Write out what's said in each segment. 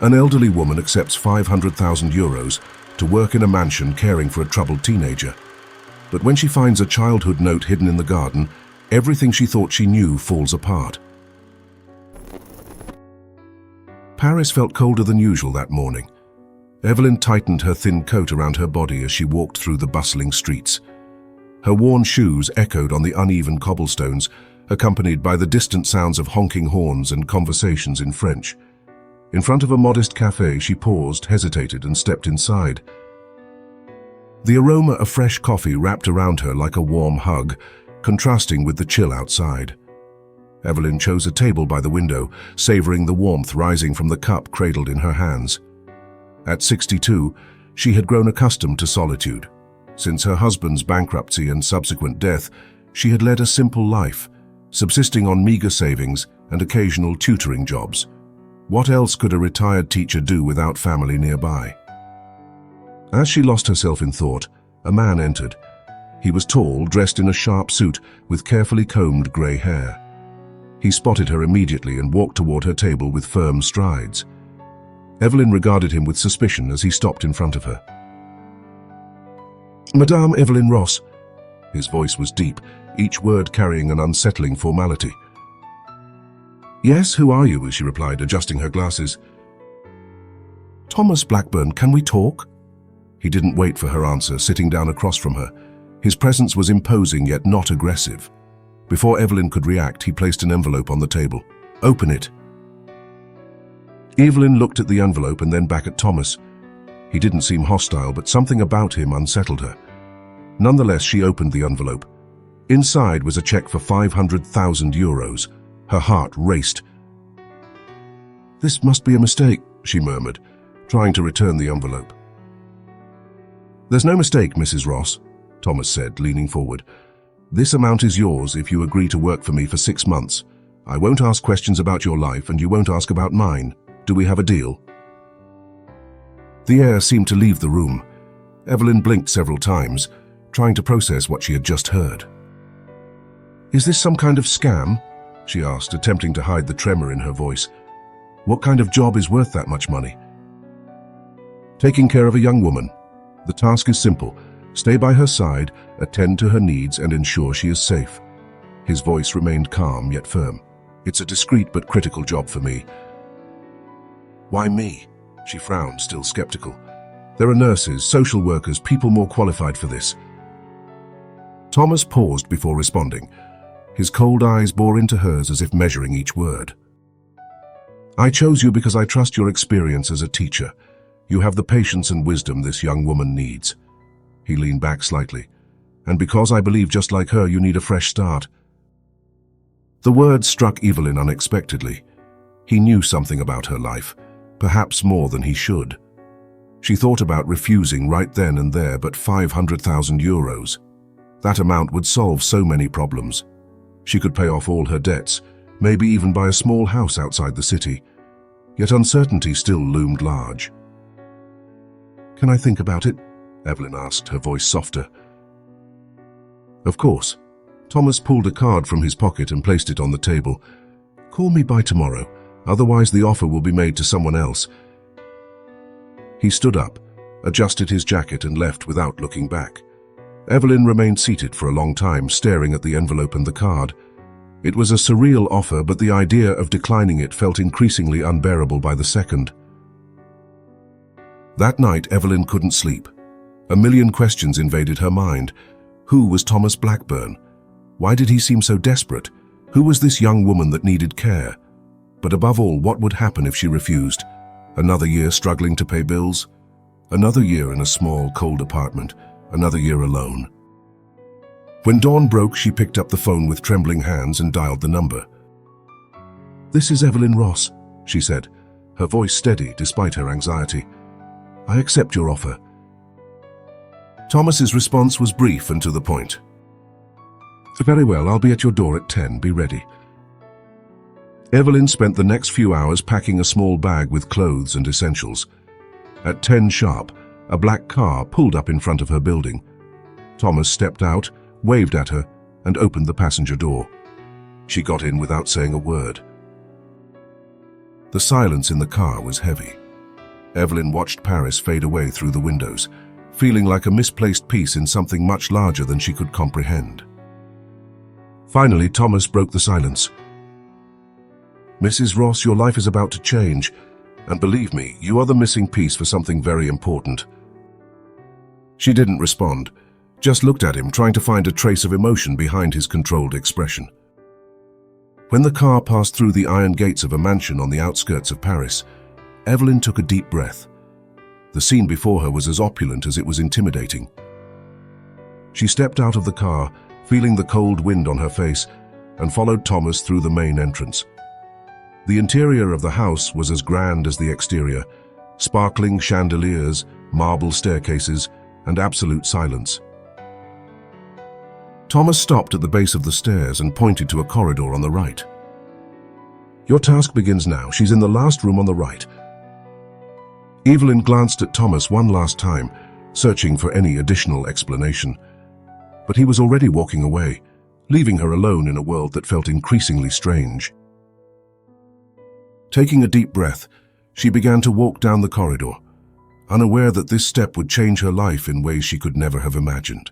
An elderly woman accepts €500,000 to work in a mansion caring for a troubled teenager. But when she finds a childhood note hidden in the garden, everything she thought she knew falls apart. Paris felt colder than usual that morning. Evelyn tightened her thin coat around her body as she walked through the bustling streets. Her worn shoes echoed on the uneven cobblestones, accompanied by the distant sounds of honking horns and conversations in French. In front of a modest cafe, she paused, hesitated, and stepped inside. The aroma of fresh coffee wrapped around her like a warm hug, contrasting with the chill outside. Evelyn chose a table by the window, savoring the warmth rising from the cup cradled in her hands. At 62, she had grown accustomed to solitude. Since her husband's bankruptcy and subsequent death, she had led a simple life, subsisting on meager savings and occasional tutoring jobs. What else could a retired teacher do without family nearby? As she lost herself in thought, a man entered. He was tall, dressed in a sharp suit, with carefully combed grey hair. He spotted her immediately and walked toward her table with firm strides. Evelyn regarded him with suspicion as he stopped in front of her. "Madame Evelyn Ross." His voice was deep, each word carrying an unsettling formality. "Yes, who are you?" she replied, adjusting her glasses. "Thomas Blackburn, can we talk?" He didn't wait for her answer, sitting down across from her. His presence was imposing yet not aggressive. Before Evelyn could react, he placed an envelope on the table. "Open it." Evelyn looked at the envelope and then back at Thomas. He didn't seem hostile, but something about him unsettled her. Nonetheless, she opened the envelope. Inside was a check for €500,000. Her heart raced. "This must be a mistake," she murmured, trying to return the envelope. "There's no mistake, Mrs. Ross," Thomas said, leaning forward. "This amount is yours if you agree to work for me for 6 months. I won't ask questions about your life, and you won't ask about mine. Do we have a deal?" The air seemed to leave the room. Evelyn blinked several times, trying to process what she had just heard. "Is this some kind of scam?" she asked, attempting to hide the tremor in her voice. "What kind of job is worth that much money?" "Taking care of a young woman. The task is simple. Stay by her side, attend to her needs, and ensure she is safe." His voice remained calm yet firm. "It's a discreet but critical job for me." "Why me?" She frowned, still skeptical. "There are nurses, social workers, people more qualified for this." Thomas paused before responding. His cold eyes bore into hers as if measuring each word. "I chose you because I trust your experience as a teacher. You have the patience and wisdom this young woman needs." He leaned back slightly. "And because I believe, just like her, you need a fresh start." The words struck Evelyn unexpectedly. He knew something about her life, perhaps more than he should. She thought about refusing right then and there, but €500,000. That amount would solve so many problems. She could pay off all her debts, maybe even buy a small house outside the city. Yet uncertainty still loomed large. "Can I think about it?" Evelyn asked, her voice softer. "Of course." Thomas pulled a card from his pocket and placed it on the table. "Call me by tomorrow, otherwise the offer will be made to someone else." He stood up, adjusted his jacket and left without looking back. Evelyn remained seated for a long time, staring at the envelope and the card. It was a surreal offer, but the idea of declining it felt increasingly unbearable by the second. That night, Evelyn couldn't sleep. A million questions invaded her mind. Who was Thomas Blackburn? Why did he seem so desperate? Who was this young woman that needed care? But above all, what would happen if she refused? Another year struggling to pay bills? Another year in a small, cold apartment? Another year alone? When dawn broke, she picked up the phone with trembling hands and dialed the number. "This is Evelyn Ross," she said, her voice steady despite her anxiety. "I accept your offer." Thomas's response was brief and to the point. "Very well, I'll be at your door at 10. Be ready." Evelyn spent the next few hours packing a small bag with clothes and essentials. At 10 sharp, a black car pulled up in front of her building. Thomas stepped out, waved at her, and opened the passenger door. She got in without saying a word. The silence in the car was heavy. Evelyn watched Paris fade away through the windows, feeling like a misplaced piece in something much larger than she could comprehend. Finally, Thomas broke the silence. "Mrs. Ross, your life is about to change, and believe me, you are the missing piece for something very important." She didn't respond, just looked at him, trying to find a trace of emotion behind his controlled expression. When the car passed through the iron gates of a mansion on the outskirts of Paris, Evelyn took a deep breath. The scene before her was as opulent as it was intimidating. She stepped out of the car, feeling the cold wind on her face, and followed Thomas through the main entrance. The interior of the house was as grand as the exterior, sparkling chandeliers, marble staircases, and absolute silence. Thomas stopped at the base of the stairs and pointed to a corridor on the right. "Your task begins now. She's in the last room on the right." Evelyn glanced at Thomas one last time, searching for any additional explanation. But he was already walking away, leaving her alone in a world that felt increasingly strange. Taking a deep breath, she began to walk down the corridor, unaware that this step would change her life in ways she could never have imagined.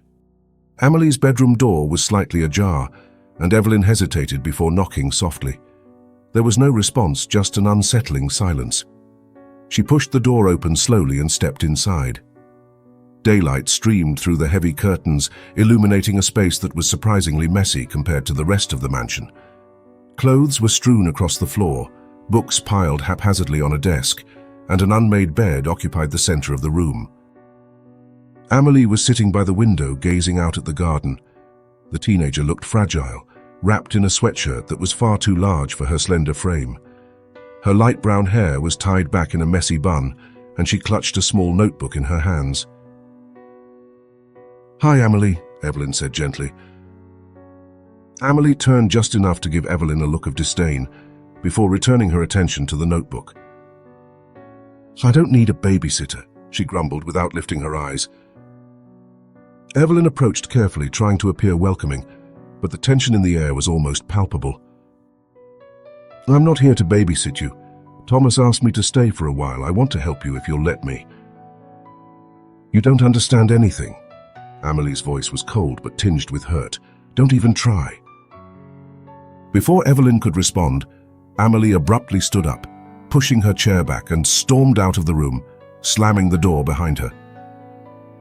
Amelie's bedroom door was slightly ajar, and Evelyn hesitated before knocking softly. There was no response, just an unsettling silence. She pushed the door open slowly and stepped inside. Daylight streamed through the heavy curtains, illuminating a space that was surprisingly messy compared to the rest of the mansion. Clothes were strewn across the floor, books piled haphazardly on a desk, and an unmade bed occupied the center of the room. Amelie was sitting by the window, gazing out at the garden. The teenager looked fragile, wrapped in a sweatshirt that was far too large for her slender frame. Her light brown hair was tied back in a messy bun, and she clutched a small notebook in her hands. "Hi, Amelie," Evelyn said gently. Amelie turned just enough to give Evelyn a look of disdain, before returning her attention to the notebook. "I don't need a babysitter," she grumbled without lifting her eyes. Evelyn approached carefully, trying to appear welcoming, but the tension in the air was almost palpable. "I'm not here to babysit you. Thomas asked me to stay for a while. I want to help you if you'll let me." "You don't understand anything." Amelie's voice was cold but tinged with hurt. "Don't even try." Before Evelyn could respond, Amelie abruptly stood up, pushing her chair back, and stormed out of the room, slamming the door behind her.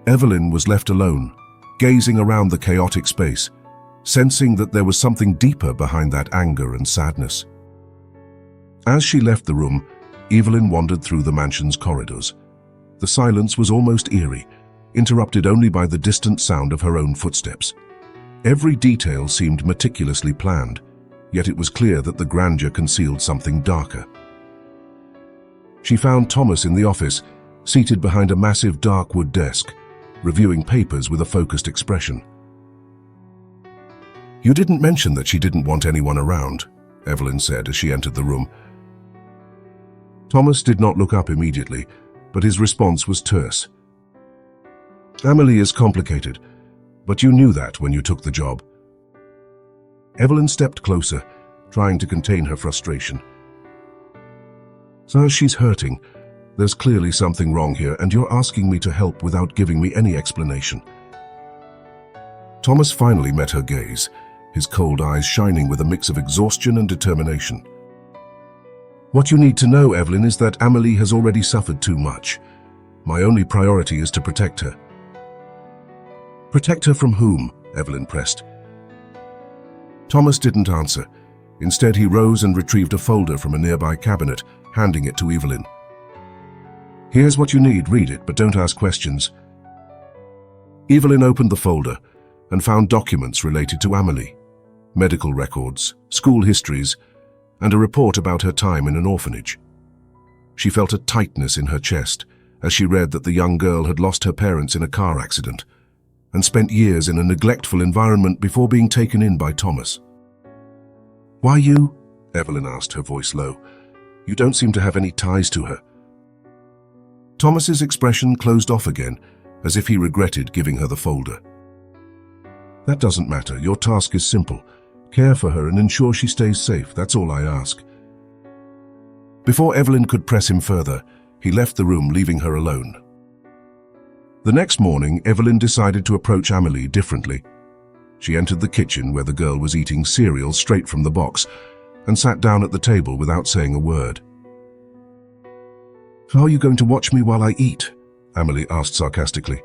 Evelyn was left alone, gazing around the chaotic space, sensing that there was something deeper behind that anger and sadness. As she left the room, Evelyn wandered through the mansion's corridors. The silence was almost eerie, interrupted only by the distant sound of her own footsteps. Every detail seemed meticulously planned, yet it was clear that the grandeur concealed something darker. She found Thomas in the office, seated behind a massive dark wood desk, reviewing papers with a focused expression. "You didn't mention that she didn't want anyone around," Evelyn said as she entered the room. Thomas did not look up immediately, but his response was terse. "Amelie is complicated, but you knew that when you took the job." Evelyn stepped closer, trying to contain her frustration. "So she's hurting. There's clearly something wrong here, and you're asking me to help without giving me any explanation." Thomas finally met her gaze, his cold eyes shining with a mix of exhaustion and determination. "What you need to know, Evelyn, is that Amelie has already suffered too much. My only priority is to protect her." "Protect her from whom?" Evelyn pressed. Thomas didn't answer. Instead, he rose and retrieved a folder from a nearby cabinet, handing it to Evelyn. "Here's what you need. Read it, but don't ask questions." Evelyn opened the folder and found documents related to Amelie, medical records, school histories, and a report about her time in an orphanage. She felt a tightness in her chest as she read that the young girl had lost her parents in a car accident and spent years in a neglectful environment before being taken in by Thomas. "Why you?" Evelyn asked, her voice low. "You don't seem to have any ties to her." Thomas's expression closed off again, as if he regretted giving her the folder. "That doesn't matter. Your task is simple. Care for her and ensure she stays safe. That's all I ask." Before Evelyn could press him further, He left the room, leaving her alone. The next morning, Evelyn decided to approach Amélie differently. She entered the kitchen where the girl was eating cereal straight from the box and sat down at the table without saying a word. "Are you going to watch me while I eat?" Amélie asked sarcastically.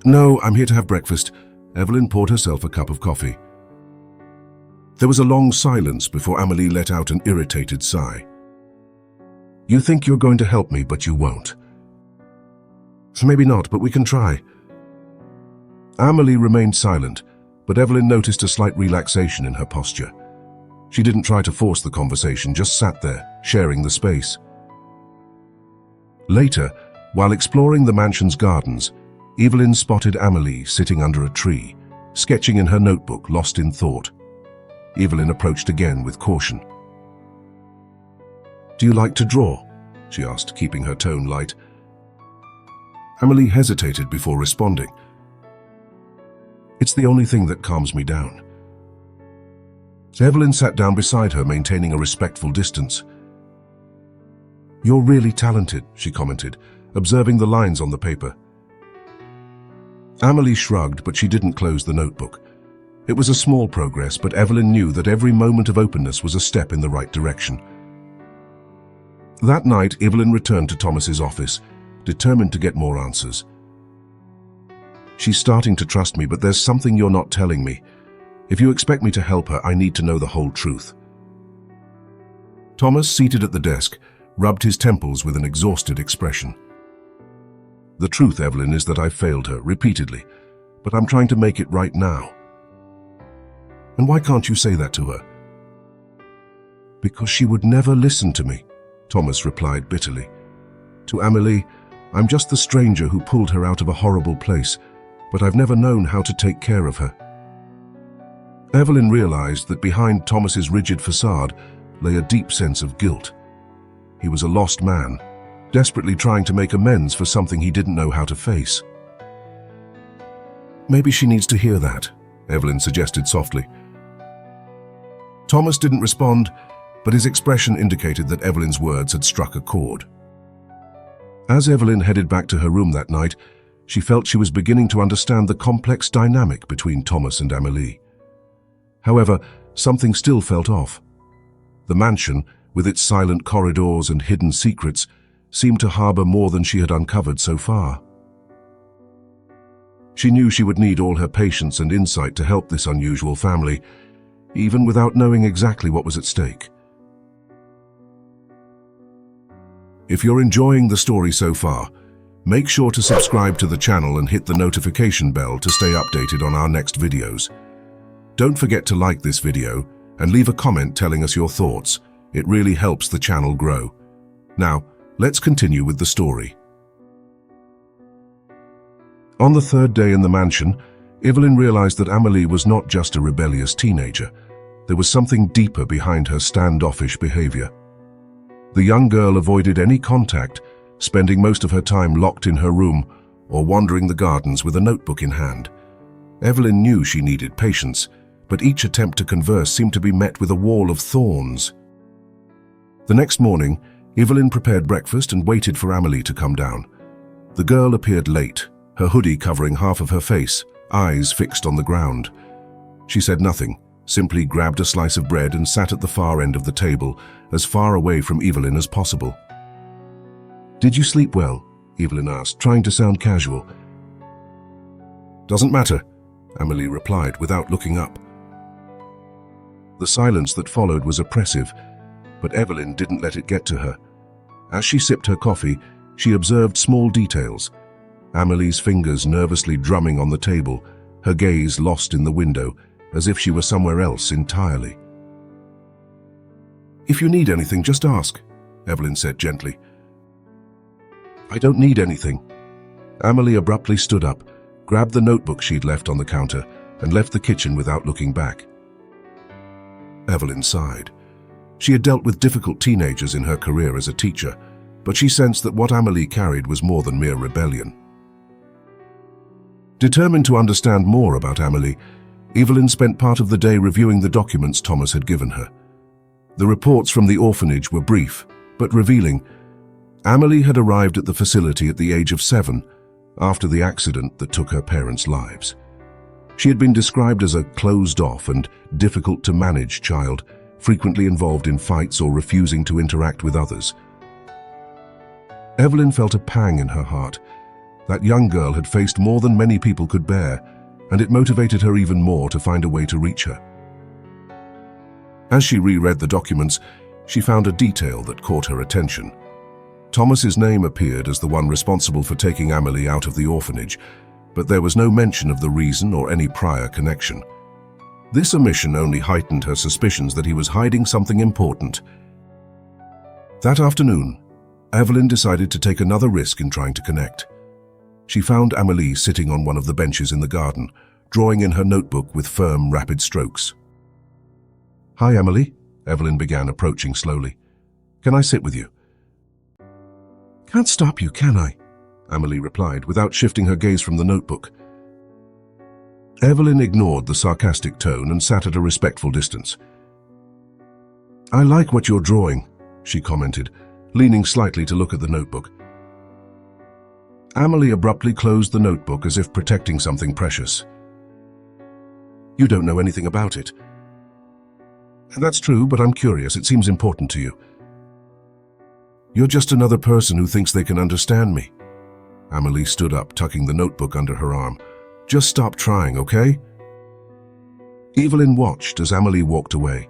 "No, I'm here to have breakfast." Evelyn poured herself a cup of coffee. There was a long silence before Amélie let out an irritated sigh. "You think you're going to help me, but you won't." "Maybe not, but we can try." Amélie remained silent, but Evelyn noticed a slight relaxation in her posture. She didn't try to force the conversation, just sat there, sharing the space. Later, while exploring the mansion's gardens, Evelyn spotted Amélie sitting under a tree, sketching in her notebook, lost in thought. Evelyn approached again with caution. "Do you like to draw?" she asked, keeping her tone light. Amélie hesitated before responding. "It's the only thing that calms me down." Evelyn sat down beside her, maintaining a respectful distance. "You're really talented," she commented, observing the lines on the paper. Amélie shrugged, but she didn't close the notebook. It was a small progress, but Evelyn knew that every moment of openness was a step in the right direction. That night, Evelyn returned to Thomas's office, determined to get more answers. "She's starting to trust me, but there's something you're not telling me. If you expect me to help her, I need to know the whole truth." Thomas, seated at the desk, rubbed his temples with an exhausted expression. "The truth, Evelyn, is that I've failed her repeatedly, but I'm trying to make it right now." "And why can't you say that to her?" "Because she would never listen to me," Thomas replied bitterly. "To Amélie, I'm just the stranger who pulled her out of a horrible place, but I've never known how to take care of her." Evelyn realized that behind Thomas's rigid facade lay a deep sense of guilt. He was a lost man, desperately trying to make amends for something he didn't know how to face. "Maybe she needs to hear that," Evelyn suggested softly. Thomas didn't respond, but his expression indicated that Evelyn's words had struck a chord. As Evelyn headed back to her room that night, she felt she was beginning to understand the complex dynamic between Thomas and Amélie. However, something still felt off. The mansion, with its silent corridors and hidden secrets, seemed to harbor more than she had uncovered so far. She knew she would need all her patience and insight to help this unusual family, even without knowing exactly what was at stake. If you're enjoying the story so far, make sure to subscribe to the channel and hit the notification bell to stay updated on our next videos. Don't forget to like this video and leave a comment telling us your thoughts. It really helps the channel grow. Now, let's continue with the story. On the third day in the mansion, Evelyn realized that Amélie was not just a rebellious teenager. There was something deeper behind her standoffish behavior. The young girl avoided any contact, spending most of her time locked in her room or wandering the gardens with a notebook in hand. Evelyn knew she needed patience, but each attempt to converse seemed to be met with a wall of thorns. The next morning, Evelyn prepared breakfast and waited for Amélie to come down. The girl appeared late, her hoodie covering half of her face, eyes fixed on the ground. She said nothing, simply grabbed a slice of bread and sat at the far end of the table, as far away from Evelyn as possible. "Did you sleep well?" Evelyn asked, trying to sound casual. "Doesn't matter," Amélie replied without looking up. The silence that followed was oppressive, but Evelyn didn't let it get to her. As she sipped her coffee, she observed small details. Amélie's fingers nervously drumming on the table, her gaze lost in the window, as if she were somewhere else entirely. "If you need anything, just ask," Evelyn said gently. "I don't need anything." Amélie abruptly stood up, grabbed the notebook she'd left on the counter, and left the kitchen without looking back. Evelyn sighed. She had dealt with difficult teenagers in her career as a teacher, but she sensed that what Amélie carried was more than mere rebellion. Determined to understand more about Amélie, Evelyn spent part of the day reviewing the documents Thomas had given her. The reports from the orphanage were brief, but revealing. Amelie had arrived at the facility at the age of 7, after the accident that took her parents' lives. She had been described as a closed-off and difficult-to-manage child, frequently involved in fights or refusing to interact with others. Evelyn felt a pang in her heart. That young girl had faced more than many people could bear, and it motivated her even more to find a way to reach her. As she reread the documents, she found a detail that caught her attention. Thomas's name appeared as the one responsible for taking Amelie out of the orphanage, but there was no mention of the reason or any prior connection. This omission only heightened her suspicions that he was hiding something important. That afternoon, Evelyn decided to take another risk in trying to connect. She found Amelie sitting on one of the benches in the garden, drawing in her notebook with firm, rapid strokes. "Hi, Amelie," Evelyn began, approaching slowly. "Can I sit with you?" "Can't stop you, can I?" Amelie replied, without shifting her gaze from the notebook. Evelyn ignored the sarcastic tone and sat at a respectful distance. "I like what you're drawing," she commented, leaning slightly to look at the notebook. Amelie abruptly closed the notebook as if protecting something precious. "You don't know anything about it." "That's true, but I'm curious. It seems important to you." "You're just another person who thinks they can understand me." Amelie stood up, tucking the notebook under her arm. "Just stop trying, okay?" Evelyn watched as Amelie walked away.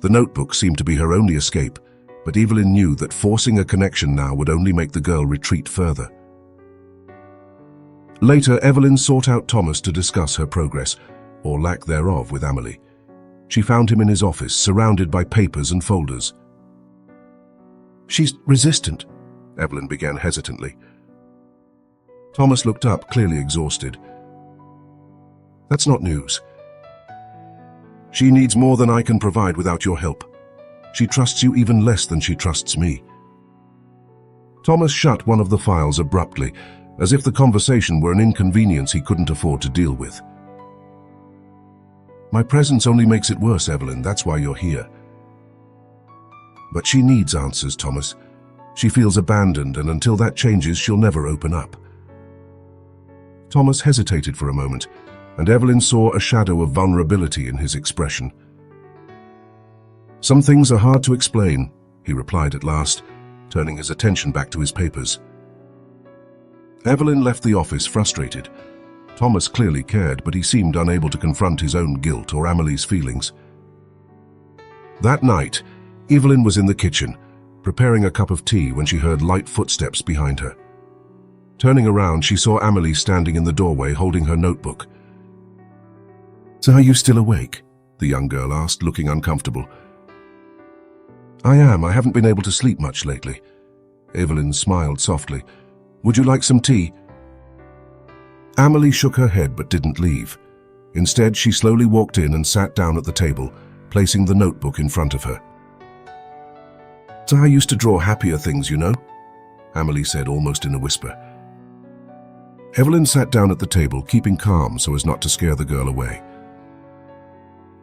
The notebook seemed to be her only escape, but Evelyn knew that forcing a connection now would only make the girl retreat further. Later, Evelyn sought out Thomas to discuss her progress, or lack thereof, with Amelie. She found him in his office, surrounded by papers and folders. "She's resistant," Evelyn began hesitantly. Thomas looked up, clearly exhausted. "That's not news. She needs more than I can provide without your help. She trusts you even less than she trusts me." Thomas shut one of the files abruptly, as if the conversation were an inconvenience he couldn't afford to deal with. "My presence only makes it worse, Evelyn. That's why you're here." "But she needs answers, Thomas. She feels abandoned, and until that changes, she'll never open up." Thomas hesitated for a moment, and Evelyn saw a shadow of vulnerability in his expression. "Some things are hard to explain," he replied at last, turning his attention back to his papers. Evelyn left the office frustrated. Thomas clearly cared, but he seemed unable to confront his own guilt or Amelie's feelings. That night, Evelyn was in the kitchen, preparing a cup of tea when she heard light footsteps behind her. Turning around, she saw Amelie standing in the doorway holding her notebook. "So are you still awake?" the young girl asked, looking uncomfortable. "I am. I haven't been able to sleep much lately." Evelyn smiled softly. "Would you like some tea?" Amelie shook her head but didn't leave. Instead, she slowly walked in and sat down at the table, placing the notebook in front of her. "So I used to draw happier things, you know," Amelie said almost in a whisper. Evelyn sat down at the table, keeping calm so as not to scare the girl away.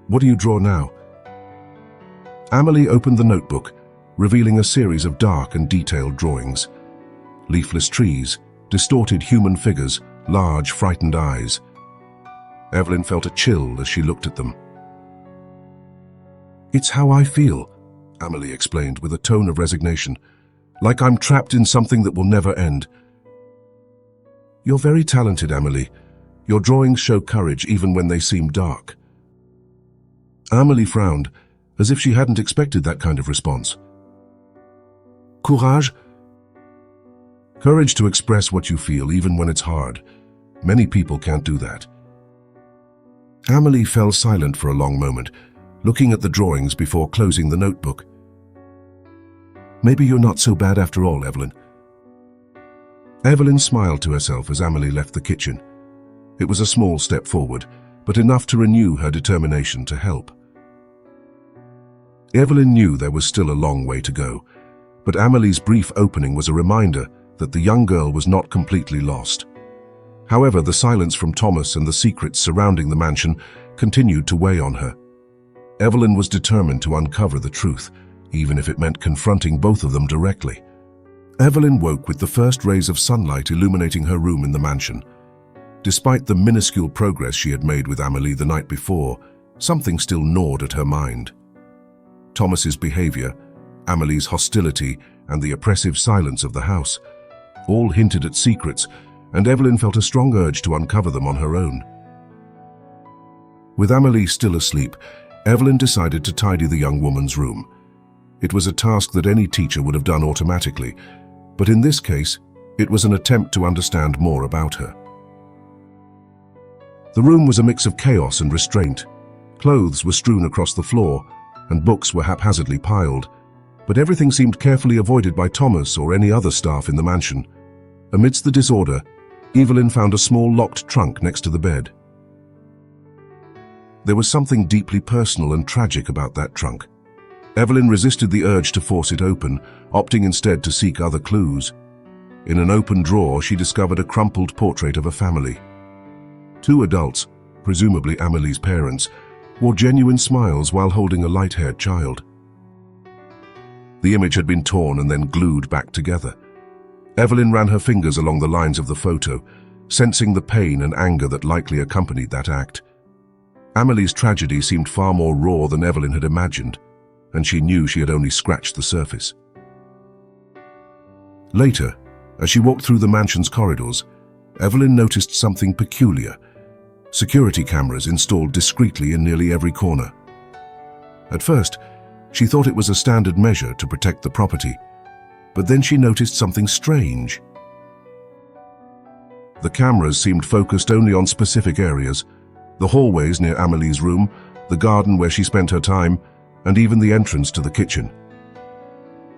"What do you draw now?" Amelie opened the notebook, revealing a series of dark and detailed drawings. Leafless trees, distorted human figures, large, frightened eyes. Evelyn felt a chill as she looked at them. "It's how I feel," Amelie explained with a tone of resignation, "like I'm trapped in something that will never end." "You're very talented, Amelie. Your drawings show courage even when they seem dark." Amelie frowned, as if she hadn't expected that kind of response. "Courage?" "Courage to express what you feel even when it's hard. Many people can't do that." Amelie fell silent for a long moment, looking at the drawings before closing the notebook. "Maybe you're not so bad after all, Evelyn." Evelyn smiled to herself as Amelie left the kitchen. It was a small step forward, but enough to renew her determination to help. Evelyn knew there was still a long way to go, but Amelie's brief opening was a reminder that the young girl was not completely lost. However, the silence from Thomas and the secrets surrounding the mansion continued to weigh on her. Evelyn was determined to uncover the truth, even if it meant confronting both of them directly. Evelyn woke with the first rays of sunlight illuminating her room in the mansion. Despite the minuscule progress she had made with Amélie the night before, something still gnawed at her mind. Thomas's behavior, Amélie's hostility, and the oppressive silence of the house all hinted at secrets, and Evelyn felt a strong urge to uncover them on her own. With Amélie still asleep, Evelyn decided to tidy the young woman's room. It was a task that any teacher would have done automatically, but in this case, it was an attempt to understand more about her. The room was a mix of chaos and restraint. Clothes were strewn across the floor, and books were haphazardly piled, but everything seemed carefully avoided by Thomas or any other staff in the mansion. Amidst the disorder, Evelyn found a small locked trunk next to the bed. There was something deeply personal and tragic about that trunk. Evelyn resisted the urge to force it open, opting instead to seek other clues. In an open drawer, she discovered a crumpled portrait of a family. Two adults, presumably Amélie's parents, wore genuine smiles while holding a light-haired child. The image had been torn and then glued back together. Evelyn ran her fingers along the lines of the photo, sensing the pain and anger that likely accompanied that act. Amélie's tragedy seemed far more raw than Evelyn had imagined, and she knew she had only scratched the surface. Later, as she walked through the mansion's corridors, Evelyn noticed something peculiar: security cameras installed discreetly in nearly every corner. At first, she thought it was a standard measure to protect the property, but then she noticed something strange. The cameras seemed focused only on specific areas: the hallways near Amélie's room, the garden where she spent her time, and even the entrance to the kitchen.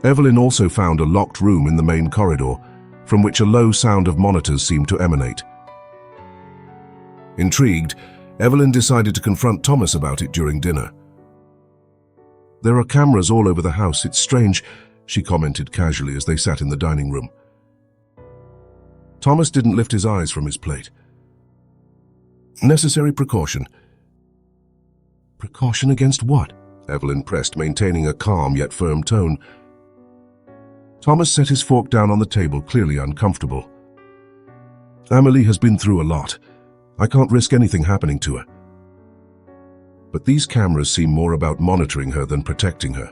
Evelyn also found a locked room in the main corridor, from which a low sound of monitors seemed to emanate. Intrigued, Evelyn decided to confront Thomas about it during dinner. "There are cameras all over the house, it's strange," she commented casually as they sat in the dining room. Thomas didn't lift his eyes from his plate. "Necessary precaution." "Precaution against what?" Evelyn pressed, maintaining a calm yet firm tone. Thomas set his fork down on the table, clearly uncomfortable. "Amélie has been through a lot. I can't risk anything happening to her. But these cameras seem more about monitoring her than protecting her.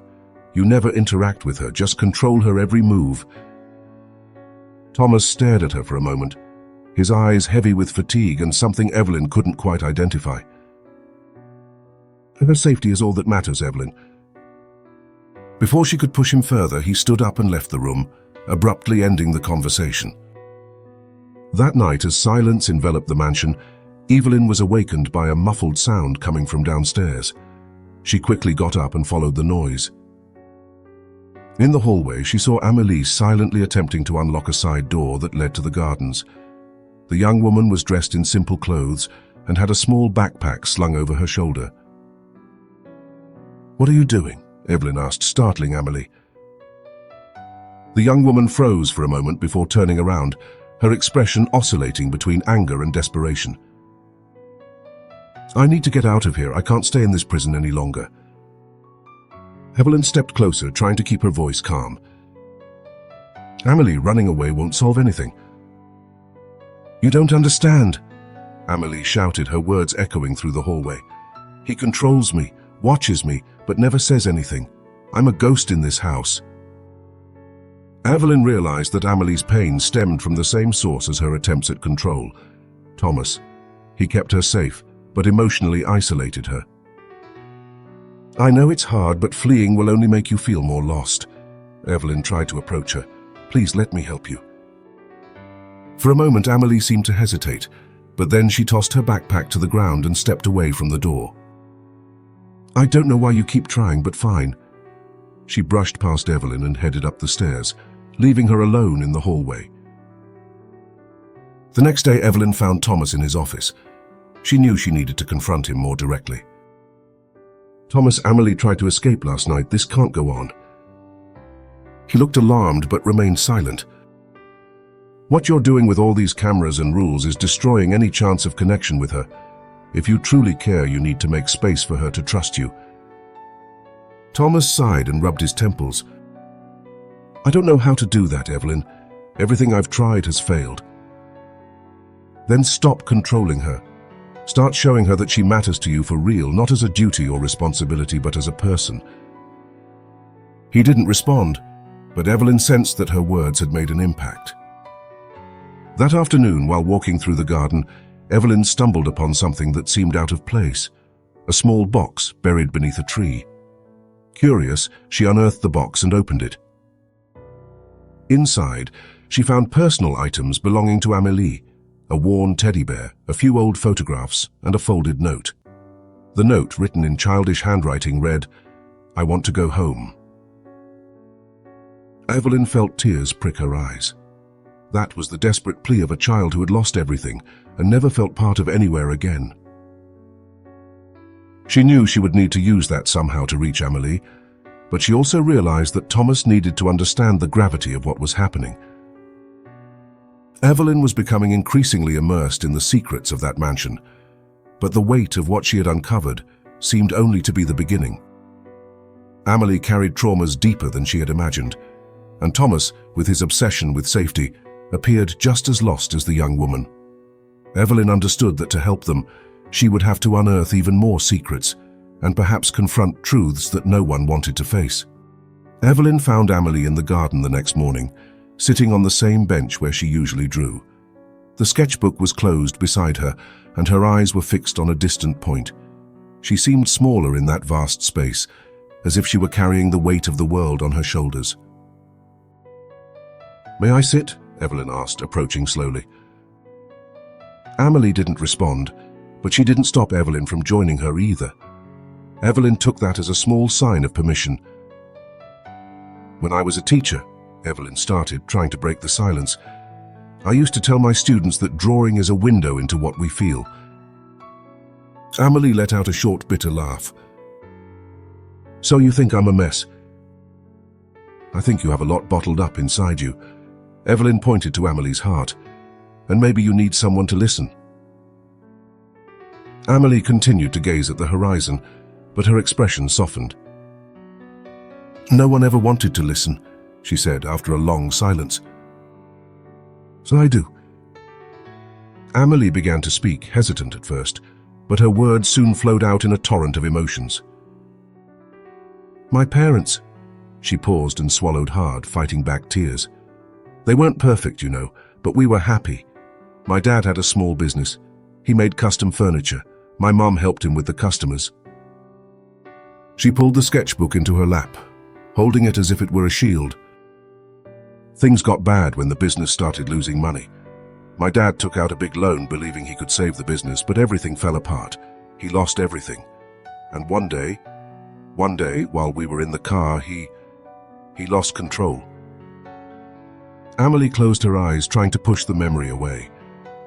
You never interact with her, just control her every move." Thomas stared at her for a moment, his eyes heavy with fatigue and something Evelyn couldn't quite identify. "Her safety is all that matters, Evelyn." Before she could push him further, he stood up and left the room, abruptly ending the conversation. That night, as silence enveloped the mansion, Evelyn was awakened by a muffled sound coming from downstairs. She quickly got up and followed the noise. In the hallway, she saw Amélie silently attempting to unlock a side door that led to the gardens. The young woman was dressed in simple clothes and had a small backpack slung over her shoulder. "What are you doing?" Evelyn asked, startling Amélie. The young woman froze for a moment before turning around, her expression oscillating between anger and desperation. "I need to get out of here. I can't stay in this prison any longer." Evelyn stepped closer, trying to keep her voice calm. "Amélie, running away won't solve anything." "You don't understand," Amélie shouted, her words echoing through the hallway. "He controls me, watches me, but never says anything. I'm a ghost in this house." Evelyn realized that Amélie's pain stemmed from the same source as her attempts at control: Thomas. He kept her safe, but emotionally isolated her. "I know it's hard, but fleeing will only make you feel more lost." Evelyn tried to approach her. "Please let me help you." For a moment, Amélie seemed to hesitate, but then she tossed her backpack to the ground and stepped away from the door. "I don't know why you keep trying, but fine." She brushed past Evelyn and headed up the stairs, leaving her alone in the hallway. The next day, Evelyn found Thomas in his office. She knew she needed to confront him more directly. "Thomas, Amélie tried to escape last night. This can't go on." He looked alarmed but remained silent. "What you're doing with all these cameras and rules is destroying any chance of connection with her. If you truly care, you need to make space for her to trust you." Thomas sighed and rubbed his temples. I don't know how to do that, Evelyn. Everything I've tried has failed. Then stop controlling her. Start showing her that she matters to you for real, not as a duty or responsibility, but as a person. He didn't respond, but Evelyn sensed that her words had made an impact. That afternoon, while walking through the garden, Evelyn stumbled upon something that seemed out of place, a small box buried beneath a tree. Curious, she unearthed the box and opened it. Inside, she found personal items belonging to Amélie, a worn teddy bear, a few old photographs, and a folded note. The note, written in childish handwriting, read, "I want to go home." Evelyn felt tears prick her eyes. That was the desperate plea of a child who had lost everything and never felt part of anywhere again. She knew she would need to use that somehow to reach Amélie, but she also realized that Thomas needed to understand the gravity of what was happening. Evelyn was becoming increasingly immersed in the secrets of that mansion, but the weight of what she had uncovered seemed only to be the beginning. Amélie carried traumas deeper than she had imagined, and Thomas, with his obsession with safety, appeared just as lost as the young woman. Evelyn understood that to help them, she would have to unearth even more secrets and perhaps confront truths that no one wanted to face. Evelyn found Amélie in the garden the next morning, sitting on the same bench where she usually drew. The sketchbook was closed beside her, and her eyes were fixed on a distant point. She seemed smaller in that vast space, as if she were carrying the weight of the world on her shoulders. "May I sit?" Evelyn asked, approaching slowly. Amélie didn't respond, but she didn't stop Evelyn from joining her either. Evelyn took that as a small sign of permission. "When I was a teacher," Evelyn started, trying to break the silence, "I used to tell my students that drawing is a window into what we feel." Amélie let out a short, bitter laugh. "So you think I'm a mess?" "I think you have a lot bottled up inside you." Evelyn pointed to Amélie's heart. "And maybe you need someone to listen." Amélie continued to gaze at the horizon, but her expression softened. "No one ever wanted to listen," she said after a long silence. "So I do." Amélie began to speak, hesitant at first, but her words soon flowed out in a torrent of emotions. "My parents," she paused and swallowed hard, fighting back tears. "They weren't perfect, you know, but we were happy. My dad had a small business. He made custom furniture. My mom helped him with the customers." She pulled the sketchbook into her lap, holding it as if it were a shield. "Things got bad when the business started losing money. My dad took out a big loan believing he could save the business, but everything fell apart. He lost everything. And one day, while we were in the car, he lost control." Amélie closed her eyes, trying to push the memory away.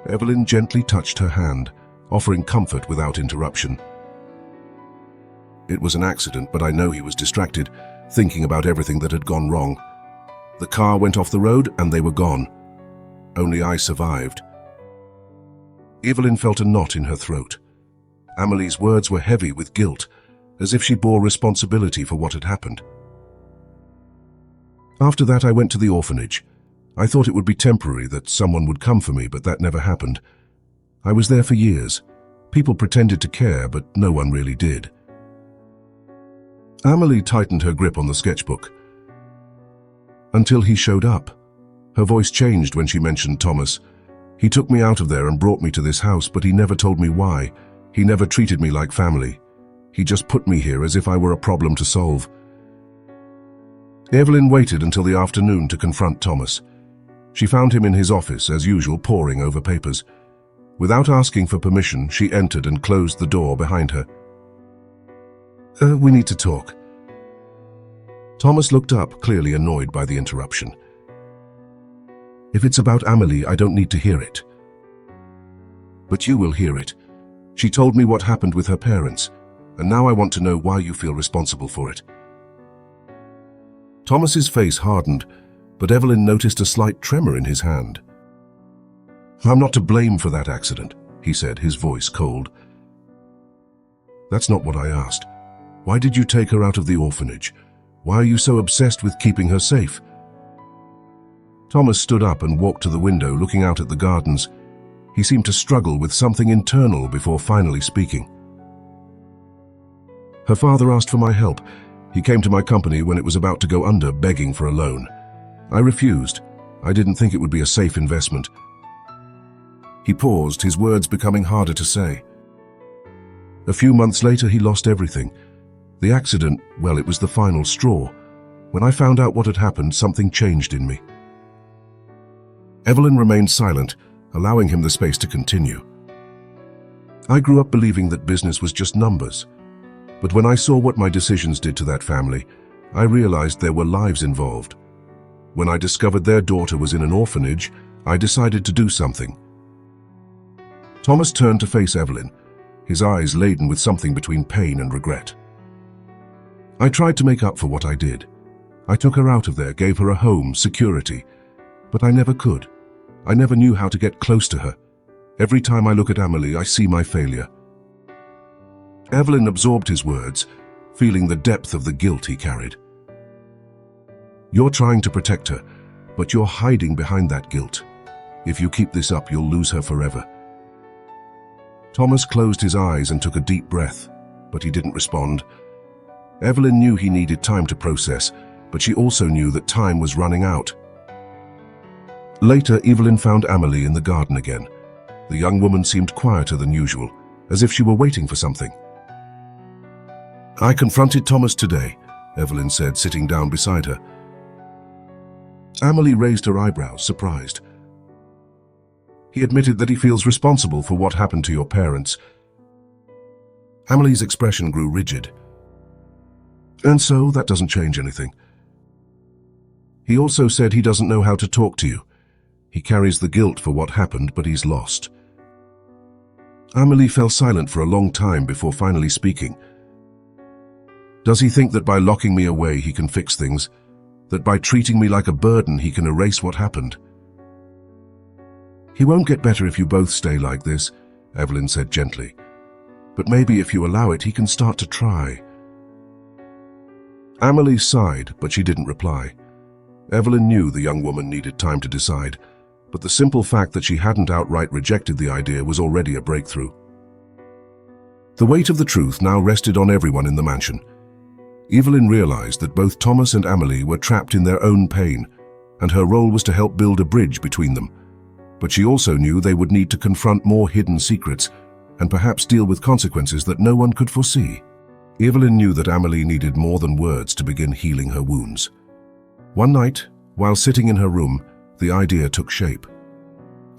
Evelyn gently touched her hand, offering comfort without interruption. "It was an accident, but I know he was distracted, thinking about everything that had gone wrong. The car went off the road and they were gone. Only I survived." Evelyn felt a knot in her throat. Amélie's words were heavy with guilt, as if she bore responsibility for what had happened. "After that, I went to the orphanage. I thought it would be temporary, that someone would come for me, but that never happened. I was there for years. People pretended to care, but no one really did." Amélie tightened her grip on the sketchbook. "Until he showed up." Her voice changed when she mentioned Thomas. "He took me out of there and brought me to this house, but he never told me why. He never treated me like family. He just put me here as if I were a problem to solve." Evelyn waited until the afternoon to confront Thomas. She found him in his office, as usual, poring over papers. Without asking for permission, she entered and closed the door behind her. We need to talk." Thomas looked up, clearly annoyed by the interruption. "If it's about Amélie, I don't need to hear it." "But you will hear it. She told me what happened with her parents, and now I want to know why you feel responsible for it." Thomas's face hardened, but Evelyn noticed a slight tremor in his hand. "I'm not to blame for that accident," he said, his voice cold. "That's not what I asked. Why did you take her out of the orphanage? Why are you so obsessed with keeping her safe?" Thomas stood up and walked to the window, looking out at the gardens. He seemed to struggle with something internal before finally speaking. Her father asked for my help. He came to my company when it was about to go under, begging for a loan. I refused. I didn't think it would be a safe investment. He paused, his words becoming harder to say. A few months later, he lost everything. The accident, well, it was the final straw. When I found out what had happened, something changed in me. Evelyn remained silent, allowing him the space to continue. I grew up believing that business was just numbers. But when I saw what my decisions did to that family, I realized there were lives involved. When I discovered their daughter was in an orphanage, I decided to do something. Thomas turned to face Evelyn, his eyes laden with something between pain and regret. I tried to make up for what I did. I took her out of there, gave her a home, security. But I never could. I never knew how to get close to her. Every time I look at Amelie, I see my failure. Evelyn absorbed his words, feeling the depth of the guilt he carried. You're trying to protect her, but you're hiding behind that guilt. If you keep this up, you'll lose her forever. Thomas closed his eyes and took a deep breath, but he didn't respond. Evelyn knew he needed time to process, but she also knew that time was running out. Later, Evelyn found Amelie in the garden again. The young woman seemed quieter than usual, as if she were waiting for something. I confronted Thomas today, Evelyn said, sitting down beside her. Amelie raised her eyebrows, surprised. He admitted that he feels responsible for what happened to your parents. Amelie's expression grew rigid. And so, that doesn't change anything. He also said he doesn't know how to talk to you. He carries the guilt for what happened, but he's lost. Amelie fell silent for a long time before finally speaking. Does he think that by locking me away he can fix things? That by treating me like a burden he can erase what happened? He won't get better if you both stay like this, Evelyn said gently. But maybe if you allow it, he can start to try. Amelie sighed, but she didn't reply. Evelyn knew the young woman needed time to decide, but the simple fact that she hadn't outright rejected the idea was already a breakthrough. The weight of the truth now rested on everyone in the mansion. Evelyn realized that both Thomas and Amelie were trapped in their own pain, and her role was to help build a bridge between them. But she also knew they would need to confront more hidden secrets, and perhaps deal with consequences that no one could foresee. Evelyn knew that Amelie needed more than words to begin healing her wounds. One night, while sitting in her room, the idea took shape.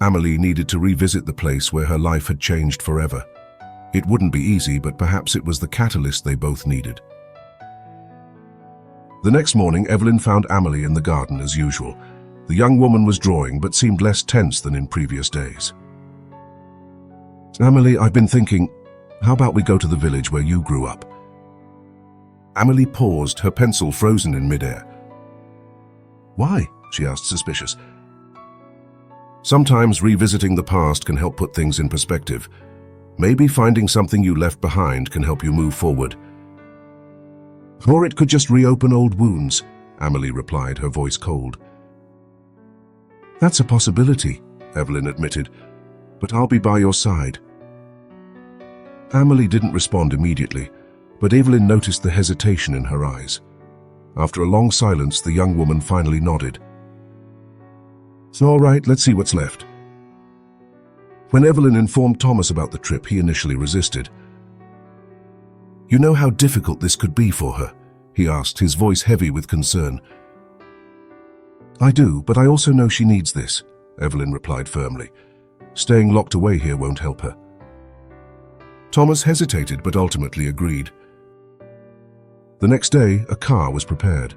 Amelie needed to revisit the place where her life had changed forever. It wouldn't be easy, but perhaps it was the catalyst they both needed. The next morning, Evelyn found Amelie in the garden as usual. The young woman was drawing, but seemed less tense than in previous days. Amelie, I've been thinking, how about we go to the village where you grew up? Amelie paused, her pencil frozen in midair. Why? She asked, suspicious. Sometimes revisiting the past can help put things in perspective. Maybe finding something you left behind can help you move forward. Or it could just reopen old wounds, Amelie replied, her voice cold. That's a possibility, Evelyn admitted, but I'll be by your side. Amelie didn't respond immediately, but Evelyn noticed the hesitation in her eyes. After a long silence, the young woman finally nodded. All right, let's see what's left. When Evelyn informed Thomas about the trip, he initially resisted. You know how difficult this could be for her? He asked, his voice heavy with concern. I do, but I also know she needs this, Evelyn replied firmly. Staying locked away here won't help her. Thomas hesitated, but ultimately agreed. The next day, a car was prepared.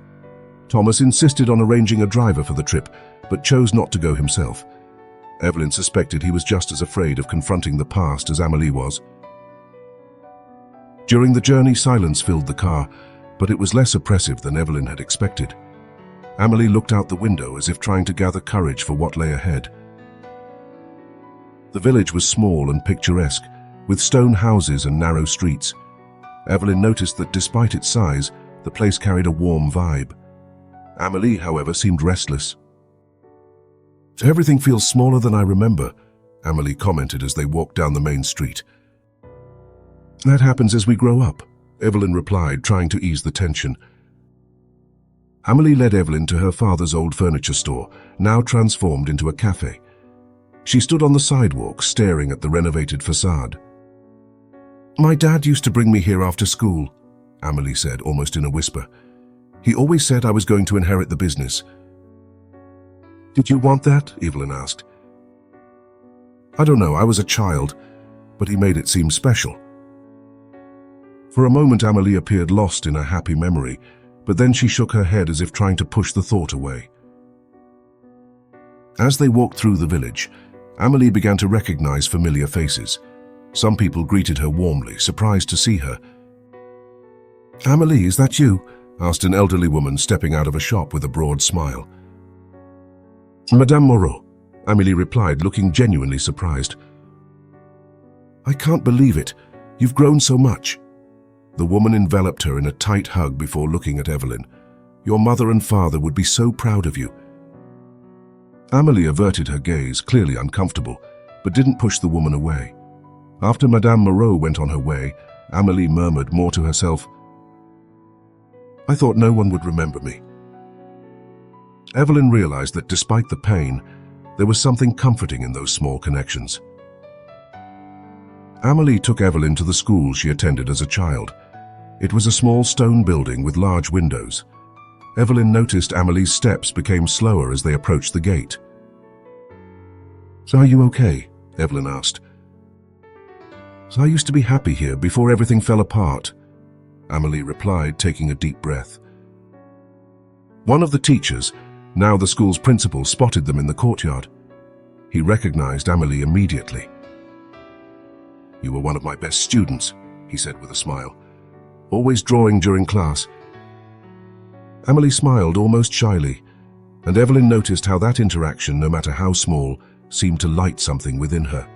Thomas insisted on arranging a driver for the trip, but chose not to go himself. Evelyn suspected he was just as afraid of confronting the past as Amelie was. During the journey, silence filled the car, but it was less oppressive than Evelyn had expected. Amelie looked out the window as if trying to gather courage for what lay ahead. The village was small and picturesque, with stone houses and narrow streets. Evelyn noticed that despite its size, the place carried a warm vibe. Amelie, however, seemed restless. Everything feels smaller than I remember, Amelie commented as they walked down the main street. That happens as we grow up, Evelyn replied, trying to ease the tension. Amelie led Evelyn to her father's old furniture store, now transformed into a cafe. She stood on the sidewalk, staring at the renovated facade. My dad used to bring me here after school, Amelie said, almost in a whisper. He always said I was going to inherit the business. Did you want that? Evelyn asked. I don't know, I was a child, but he made it seem special. For a moment, Amelie appeared lost in a happy memory, but then she shook her head as if trying to push the thought away. As they walked through the village, Amelie began to recognize familiar faces. Some people greeted her warmly, surprised to see her. Amelie, is that you? Asked an elderly woman stepping out of a shop with a broad smile. Madame Moreau, Amelie replied, looking genuinely surprised. I can't believe it. You've grown so much. The woman enveloped her in a tight hug before looking at Evelyn. Your mother and father would be so proud of you. Amelie averted her gaze, clearly uncomfortable, but didn't push the woman away. After Madame Moreau went on her way, Amelie murmured more to herself, I thought no one would remember me. Evelyn realized that despite the pain, there was something comforting in those small connections. Amelie took Evelyn to the school she attended as a child. It was a small stone building with large windows. Evelyn noticed Amelie's steps became slower as they approached the gate. So are you okay? Evelyn asked. So I used to be happy here before everything fell apart, Amelie replied, taking a deep breath. One of the teachers, now the school's principal, spotted them in the courtyard. He recognized Amelie immediately. You were one of my best students, he said with a smile. Always drawing during class. Amelie smiled almost shyly, and Evelyn noticed how that interaction, no matter how small, seemed to light something within her.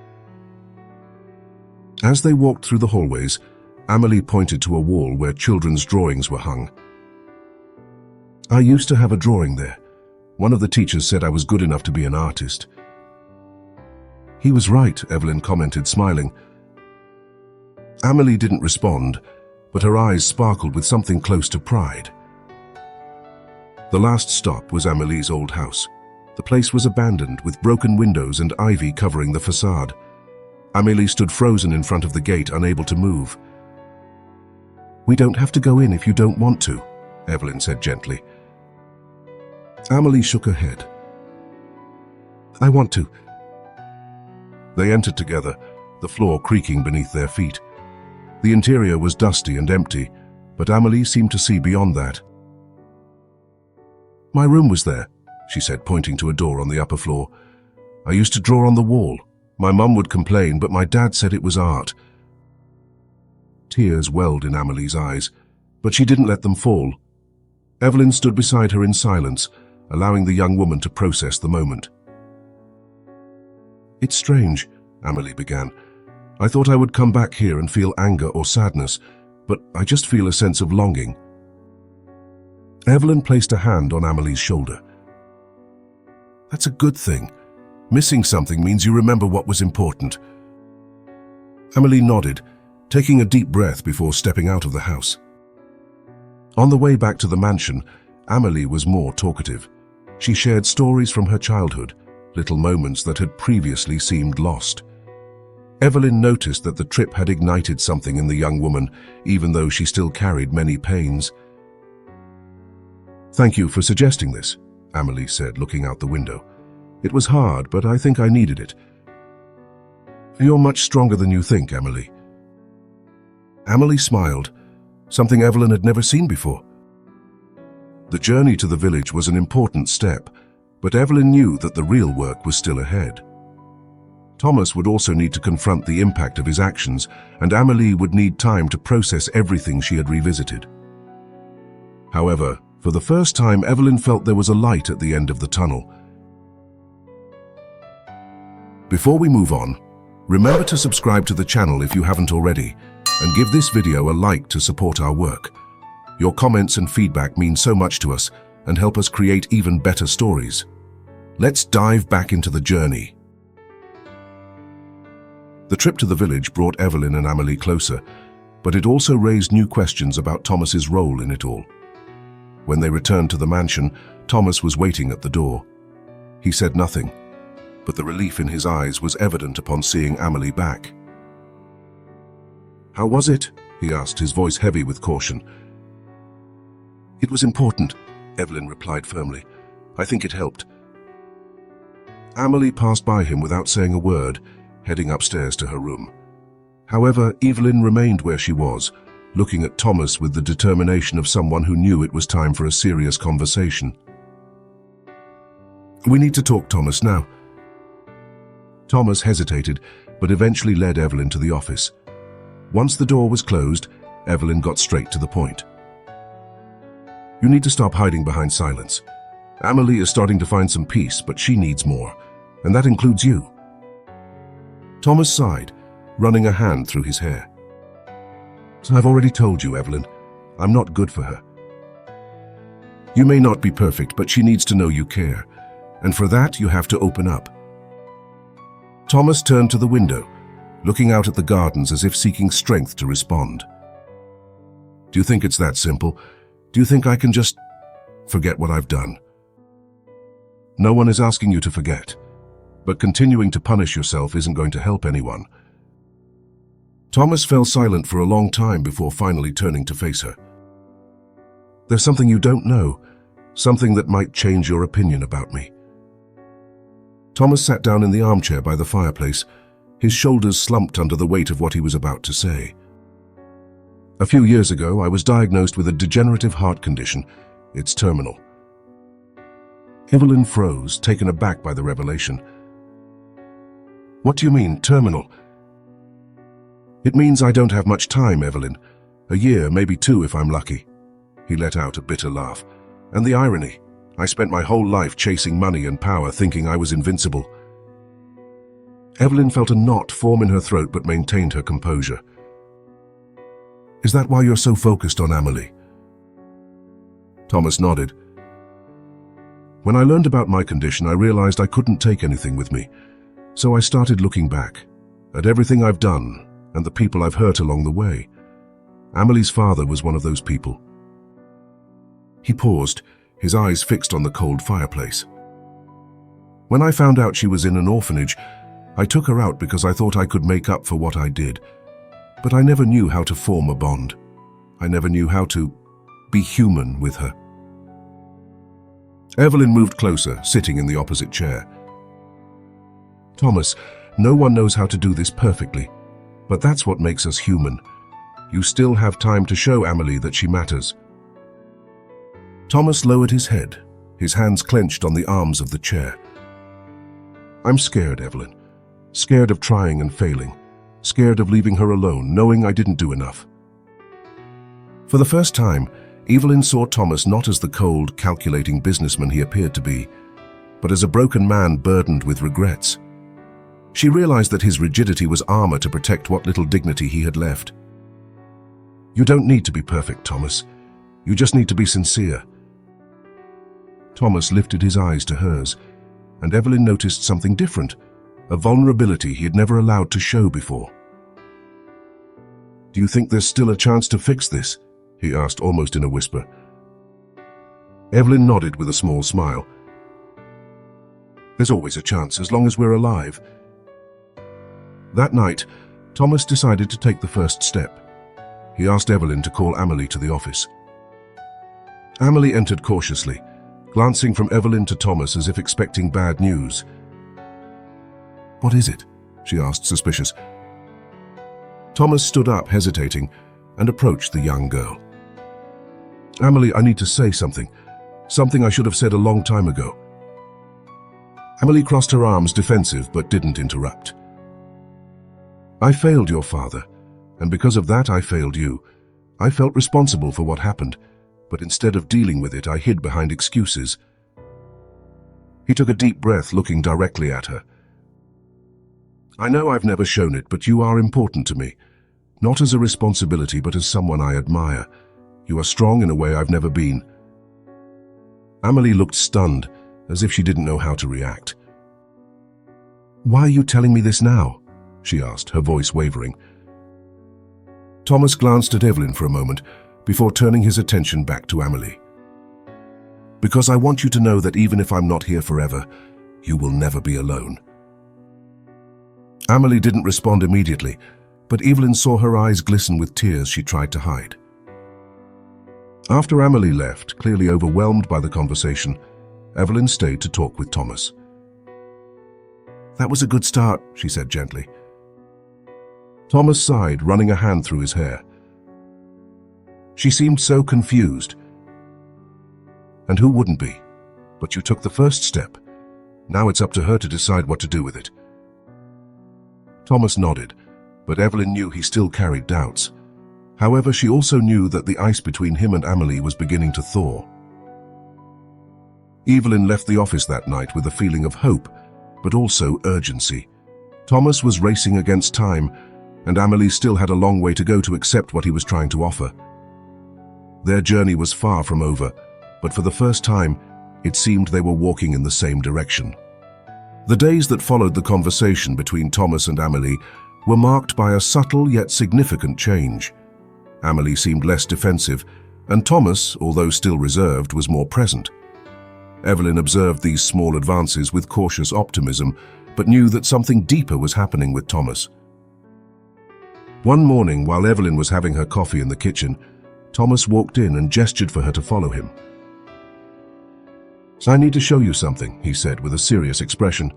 As they walked through the hallways, Amelie pointed to a wall where children's drawings were hung. I used to have a drawing there. One of the teachers said I was good enough to be an artist. He was right, Evelyn commented, smiling. Amelie didn't respond, but her eyes sparkled with something close to pride. The last stop was Amelie's old house. The place was abandoned, with broken windows and ivy covering the facade. Amelie stood frozen in front of the gate, unable to move. We don't have to go in if you don't want to, Evelyn said gently. Amelie shook her head. I want to. They entered together, the floor creaking beneath their feet. The interior was dusty and empty, but Amelie seemed to see beyond that. My room was there, she said, pointing to a door on the upper floor. I used to draw on the wall. My mum would complain, but my dad said it was art. Tears welled in Amelie's eyes, but she didn't let them fall. Evelyn stood beside her in silence, allowing the young woman to process the moment. It's strange, Amelie began. I thought I would come back here and feel anger or sadness, but I just feel a sense of longing. Evelyn placed a hand on Amelie's shoulder. That's a good thing. Missing something means you remember what was important. Amelie nodded, taking a deep breath before stepping out of the house. On the way back to the mansion, Amelie was more talkative. She shared stories from her childhood, little moments that had previously seemed lost. Evelyn noticed that the trip had ignited something in the young woman, even though she still carried many pains. Thank you for suggesting this, Amelie said, looking out the window. It was hard, but I think I needed it. You're much stronger than you think, Amelie. Amelie smiled, something Evelyn had never seen before. The journey to the village was an important step, but Evelyn knew that the real work was still ahead. Thomas would also need to confront the impact of his actions, and Amelie would need time to process everything she had revisited. However, for the first time, Evelyn felt there was a light at the end of the tunnel. Before we move on, remember to subscribe to the channel if you haven't already, and give this video a like to support our work. Your comments and feedback mean so much to us and help us create even better stories. Let's dive back into the journey. The trip to the village brought Evelyn and Amelie closer, but it also raised new questions about Thomas's role in it all. When they returned to the mansion, Thomas was waiting at the door. He said nothing, but the relief in his eyes was evident upon seeing Amelie back. "How was it?" he asked, his voice heavy with caution. "It was important," Evelyn replied firmly. "I think it helped." Amelie passed by him without saying a word, heading upstairs to her room. However, Evelyn remained where she was, looking at Thomas with the determination of someone who knew it was time for a serious conversation. "We need to talk, Thomas, now." Thomas hesitated, but eventually led Evelyn to the office. Once the door was closed, Evelyn got straight to the point. "You need to stop hiding behind silence. Amelie is starting to find some peace, but she needs more, and that includes you." Thomas sighed, running a hand through his hair. "I've already told you, Evelyn. I'm not good for her. You may not be perfect, but she needs to know you care, and for that you have to open up." Thomas turned to the window, looking out at the gardens as if seeking strength to respond. "Do you think it's that simple? Do you think I can just forget what I've done?" "No one is asking you to forget, but continuing to punish yourself isn't going to help anyone." Thomas fell silent for a long time before finally turning to face her. "There's something you don't know, something that might change your opinion about me." Thomas sat down in the armchair by the fireplace, his shoulders slumped under the weight of what he was about to say. "A few years ago, I was diagnosed with a degenerative heart condition. It's terminal." Evelyn froze, taken aback by the revelation. "What do you mean, terminal?" "It means I don't have much time, Evelyn. A year, maybe 2 if I'm lucky." He let out a bitter laugh. "And the irony, I spent my whole life chasing money and power, thinking I was invincible." Evelyn felt a knot form in her throat but maintained her composure. "Is that why you're so focused on Amelie?" Thomas nodded. "When I learned about my condition, I realized I couldn't take anything with me. So I started looking back at everything I've done and the people I've hurt along the way. Amelie's father was one of those people." He paused, his eyes fixed on the cold fireplace. "When I found out she was in an orphanage, I took her out because I thought I could make up for what I did. But I never knew how to form a bond. I never knew how to be human with her." Evelyn moved closer, sitting in the opposite chair. "Thomas, no one knows how to do this perfectly, but that's what makes us human. You still have time to show Amelie that she matters." Thomas lowered his head, his hands clenched on the arms of the chair. "I'm scared, Evelyn. Scared of trying and failing. Scared of leaving her alone, knowing I didn't do enough." For the first time, Evelyn saw Thomas not as the cold, calculating businessman he appeared to be, but as a broken man burdened with regrets. She realized that his rigidity was armor to protect what little dignity he had left. "You don't need to be perfect, Thomas. You just need to be sincere." Thomas lifted his eyes to hers, and Evelyn noticed something different, a vulnerability he had never allowed to show before. "Do you think there's still a chance to fix this?" he asked almost in a whisper. Evelyn nodded with a small smile. "There's always a chance, as long as we're alive." That night, Thomas decided to take the first step. He asked Evelyn to call Amelie to the office. Amelie entered cautiously, glancing from Evelyn to Thomas as if expecting bad news. "What is it?" she asked, suspicious. Thomas stood up, hesitating, and approached the young girl. "Amelie, I need to say something. Something I should have said a long time ago." Amelie crossed her arms, defensive, but didn't interrupt. "I failed your father, and because of that I failed you. I felt responsible for what happened, but instead of dealing with it, I hid behind excuses." He took a deep breath, looking directly at her. "I know I've never shown it, but you are important to me. Not as a responsibility, but as someone I admire. You are strong in a way I've never been." Amelie looked stunned, as if she didn't know how to react. "Why are you telling me this now?" she asked, her voice wavering. Thomas glanced at Evelyn for a moment before turning his attention back to Amelie. "Because I want you to know that even if I'm not here forever, you will never be alone." Amelie didn't respond immediately, but Evelyn saw her eyes glisten with tears she tried to hide. After Amelie left, clearly overwhelmed by the conversation, Evelyn stayed to talk with Thomas. "That was a good start," she said gently. Thomas sighed, running a hand through his hair. She seemed so confused. "And who wouldn't be? But you took the first step. Now it's up to her to decide what to do with it." Thomas nodded, but Evelyn knew he still carried doubts. However, she also knew that the ice between him and Amelie was beginning to thaw. Evelyn left the office that night with a feeling of hope, but also urgency. Thomas was racing against time, and Amelie still had a long way to go to accept what he was trying to offer. Their journey was far from over, but for the first time, it seemed they were walking in the same direction. The days that followed the conversation between Thomas and Amelie were marked by a subtle yet significant change. Amelie seemed less defensive, and Thomas, although still reserved, was more present. Evelyn observed these small advances with cautious optimism, but knew that something deeper was happening with Thomas. One morning, while Evelyn was having her coffee in the kitchen, Thomas walked in and gestured for her to follow him. "So I need to show you something," he said with a serious expression.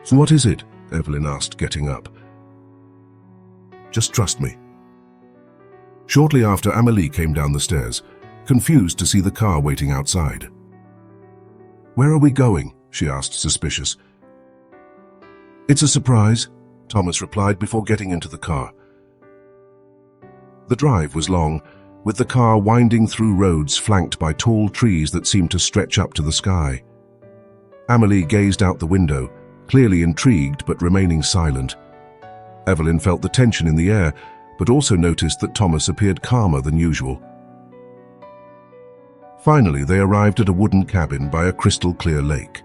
"So what is it?" Evelyn asked, getting up. "Just trust me." Shortly after, Amelie came down the stairs, confused to see the car waiting outside. "Where are we going?" she asked, suspicious. "It's a surprise," Thomas replied before getting into the car. The drive was long, with the car winding through roads flanked by tall trees that seemed to stretch up to the sky. Amelie gazed out the window, clearly intrigued but remaining silent. Evelyn felt the tension in the air, but also noticed that Thomas appeared calmer than usual. Finally, they arrived at a wooden cabin by a crystal-clear lake.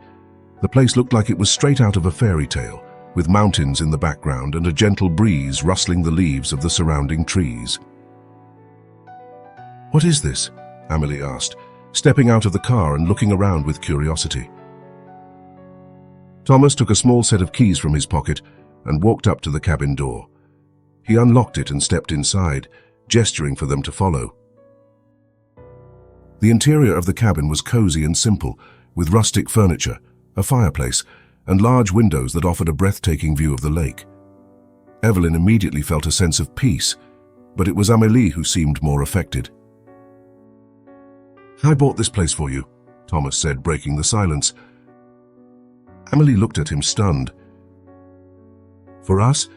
The place looked like it was straight out of a fairy tale, with mountains in the background and a gentle breeze rustling the leaves of the surrounding trees. "What is this?" Amelie asked, stepping out of the car and looking around with curiosity. Thomas took a small set of keys from his pocket and walked up to the cabin door. He unlocked it and stepped inside, gesturing for them to follow. The interior of the cabin was cozy and simple, with rustic furniture, a fireplace, and large windows that offered a breathtaking view of the lake. Evelyn immediately felt a sense of peace, but it was Amelie who seemed more affected. "I bought this place for you," Thomas said, breaking the silence. Amelie looked at him, stunned. "For us?"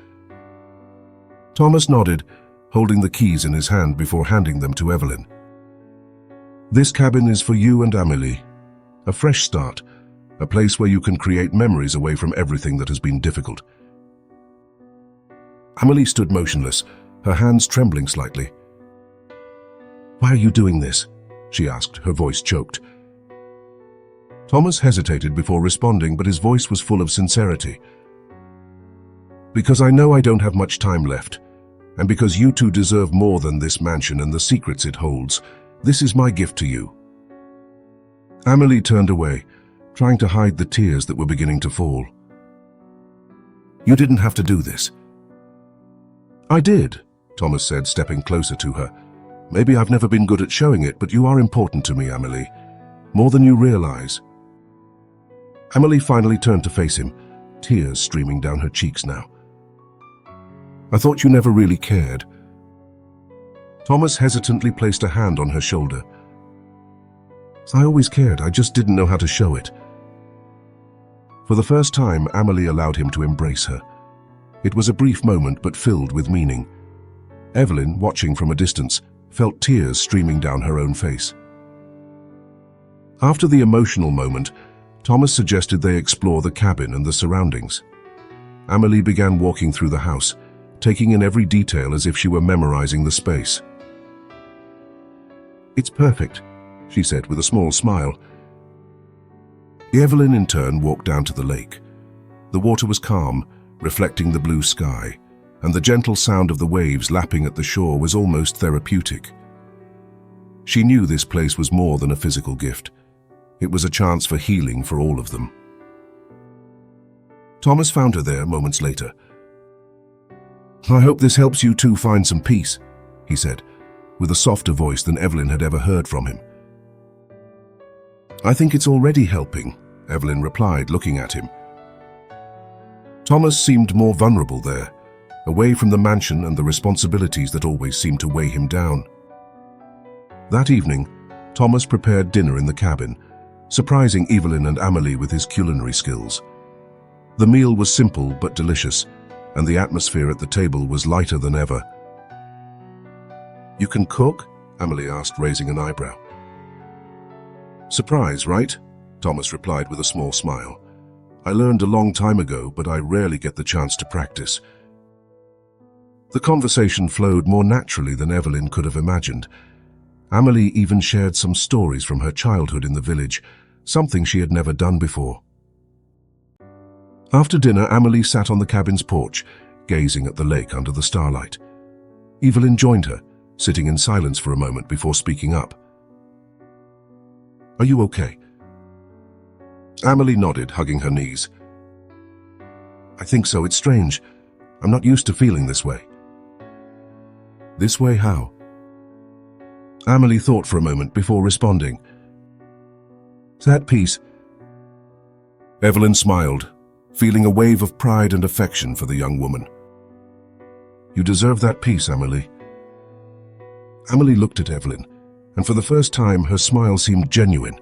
Thomas nodded, holding the keys in his hand before handing them to Evelyn. "This cabin is for you and Amelie. A fresh start, a place where you can create memories away from everything that has been difficult." Amelie stood motionless, her hands trembling slightly. "Why are you doing this?" she asked, her voice choked. Thomas hesitated before responding, but his voice was full of sincerity. "Because I know I don't have much time left, and because you two deserve more than this mansion and the secrets it holds, this is my gift to you." Amelie turned away, trying to hide the tears that were beginning to fall. "You didn't have to do this." "I did," Thomas said, stepping closer to her. "Maybe I've never been good at showing it, but you are important to me, Amelie. More than you realize." Amelie finally turned to face him, tears streaming down her cheeks now. "I thought you never really cared." Thomas hesitantly placed a hand on her shoulder. "I always cared, I just didn't know how to show it." For the first time, Amelie allowed him to embrace her. It was a brief moment, but filled with meaning. Evelyn, watching from a distance, felt tears streaming down her own face. After the emotional moment, Thomas suggested they explore the cabin and the surroundings. Amelie began walking through the house, taking in every detail as if she were memorizing the space. "It's perfect," she said with a small smile. Evelyn in turn walked down to the lake. The water was calm, reflecting the blue sky, and the gentle sound of the waves lapping at the shore was almost therapeutic. She knew this place was more than a physical gift. It was a chance for healing for all of them. Thomas found her there moments later. "I hope this helps you two find some peace," he said, with a softer voice than Evelyn had ever heard from him. "I think it's already helping," Evelyn replied, looking at him. Thomas seemed more vulnerable there, away from the mansion and the responsibilities that always seemed to weigh him down. That evening, Thomas prepared dinner in the cabin, surprising Evelyn and Amelie with his culinary skills. The meal was simple but delicious, and the atmosphere at the table was lighter than ever. "You can cook?" Amelie asked, raising an eyebrow. "Surprise, right?" Thomas replied with a small smile. "I learned a long time ago, but I rarely get the chance to practice." The conversation flowed more naturally than Evelyn could have imagined. Amelie even shared some stories from her childhood in the village, something she had never done before. After dinner, Amelie sat on the cabin's porch, gazing at the lake under the starlight. Evelyn joined her, sitting in silence for a moment before speaking up. "Are you okay?" Amelie nodded, hugging her knees. "I think so. It's strange. I'm not used to feeling this way." "This way how?" Amelie thought for a moment before responding. "At peace." Evelyn smiled, feeling a wave of pride and affection for the young woman. "You deserve that peace, Amelie." Amelie looked at Evelyn, and for the first time her smile seemed genuine.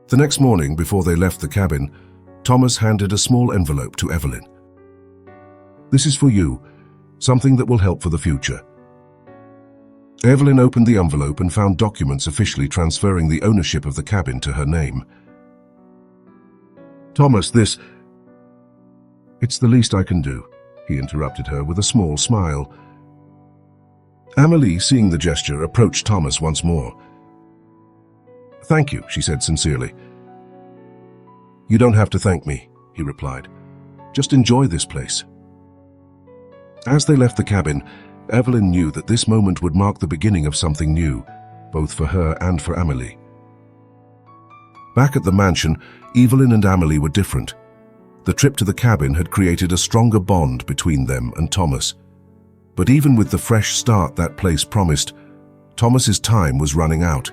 The next morning, before they left the cabin, Thomas handed a small envelope to Evelyn. "This is for you, something that will help for the future." Evelyn opened the envelope and found documents officially transferring the ownership of the cabin to her name. "Thomas, this—" "It's the least I can do," he interrupted her with a small smile. Amelie, seeing the gesture, approached Thomas once more. "Thank you," she said sincerely. "You don't have to thank me," he replied. "Just enjoy this place." As they left the cabin, Evelyn knew that this moment would mark the beginning of something new, both for her and for Amelie. Back at the mansion, Evelyn and Amelie were different. The trip to the cabin had created a stronger bond between them and Thomas. But even with the fresh start that place promised, Thomas's time was running out,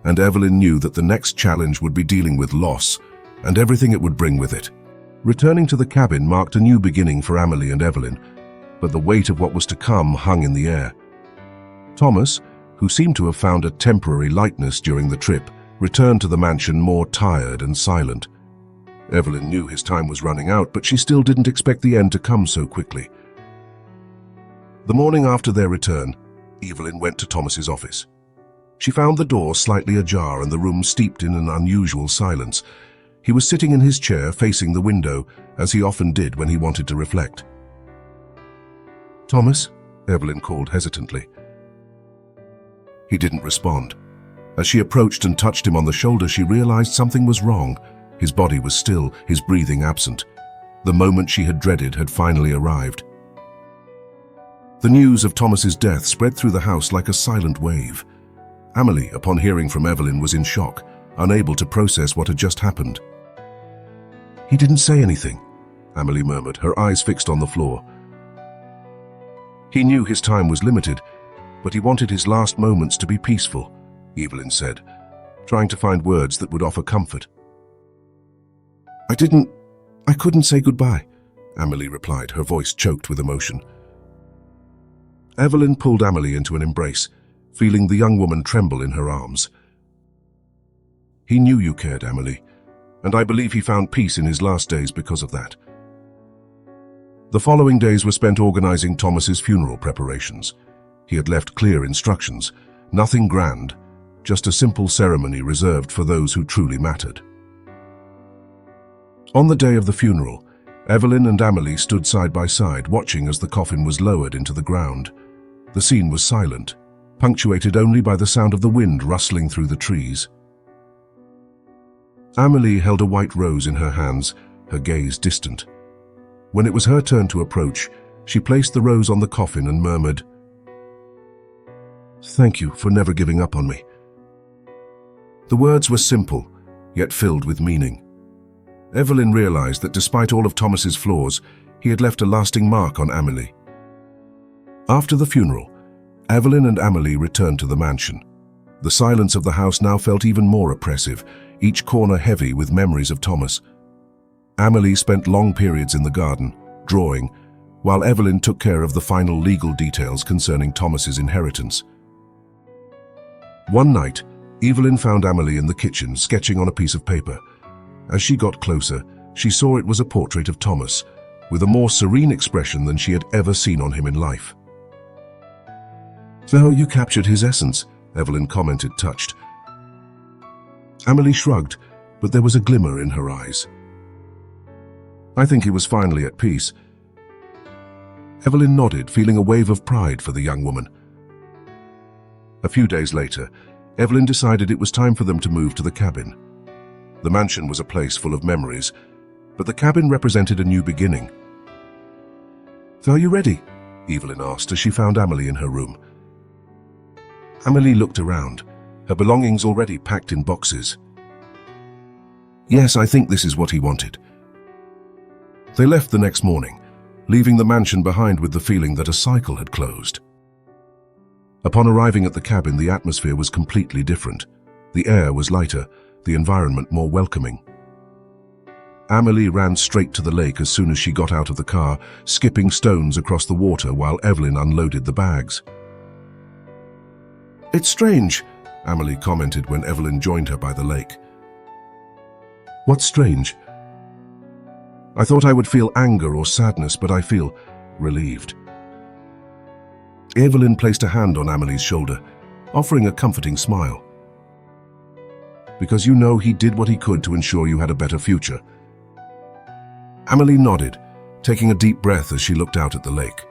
and Evelyn knew that the next challenge would be dealing with loss and everything it would bring with it. Returning to the cabin marked a new beginning for Amelie and Evelyn, but the weight of what was to come hung in the air. Thomas, who seemed to have found a temporary lightness during the trip, returned to the mansion more tired and silent. Evelyn knew his time was running out, but she still didn't expect the end to come so quickly. The morning after their return, Evelyn went to Thomas's office. She found the door slightly ajar and the room steeped in an unusual silence. He was sitting in his chair facing the window, as he often did when he wanted to reflect. "Thomas?" Evelyn called hesitantly. He didn't respond. As she approached and touched him on the shoulder, she realized something was wrong. His body was still, his breathing absent. The moment she had dreaded had finally arrived. The news of Thomas's death spread through the house like a silent wave. Amelie, upon hearing from Evelyn, was in shock, unable to process what had just happened. "He didn't say anything," Amelie murmured, her eyes fixed on the floor. "He knew his time was limited, but he wanted his last moments to be peaceful," Evelyn said, trying to find words that would offer comfort. I couldn't say goodbye," Amelie replied, her voice choked with emotion. Evelyn pulled Amelie into an embrace, feeling the young woman tremble in her arms. "He knew you cared, Amelie, and I believe he found peace in his last days because of that." The following days were spent organizing Thomas's funeral preparations. He had left clear instructions, nothing grand, just a simple ceremony reserved for those who truly mattered. On the day of the funeral, Evelyn and Amelie stood side by side, watching as the coffin was lowered into the ground. The scene was silent, punctuated only by the sound of the wind rustling through the trees. Amelie held a white rose in her hands, her gaze distant. When it was her turn to approach, she placed the rose on the coffin and murmured, "Thank you for never giving up on me." The words were simple, yet filled with meaning. Evelyn realized that despite all of Thomas's flaws, he had left a lasting mark on Amelie. After the funeral, Evelyn and Amelie returned to the mansion. The silence of the house now felt even more oppressive, each corner heavy with memories of Thomas. Amelie spent long periods in the garden, drawing, while Evelyn took care of the final legal details concerning Thomas's inheritance. One night, Evelyn found Amelie in the kitchen sketching on a piece of paper. As she got closer, she saw it was a portrait of Thomas, with a more serene expression than she had ever seen on him in life. "So you captured his essence," Evelyn commented, touched. Amelie shrugged, but there was a glimmer in her eyes. "I think he was finally at peace." Evelyn nodded, feeling a wave of pride for the young woman. A few days later, Evelyn decided it was time for them to move to the cabin. The mansion was a place full of memories, but the cabin represented a new beginning. "So are you ready?" Evelyn asked as she found Amelie in her room. Amelie looked around, her belongings already packed in boxes. "Yes, I think this is what he wanted." They left the next morning, leaving the mansion behind with the feeling that a cycle had closed. Upon arriving at the cabin, the atmosphere was completely different. The air was lighter, the environment more welcoming. Amelie ran straight to the lake as soon as she got out of the car, skipping stones across the water while Evelyn unloaded the bags. "It's strange," Amelie commented when Evelyn joined her by the lake. "What's strange?" "I thought I would feel anger or sadness, but I feel relieved." Evelyn placed a hand on Amelie's shoulder, offering a comforting smile. "Because you know he did what he could to ensure you had a better future." Amelie nodded, taking a deep breath as she looked out at the lake.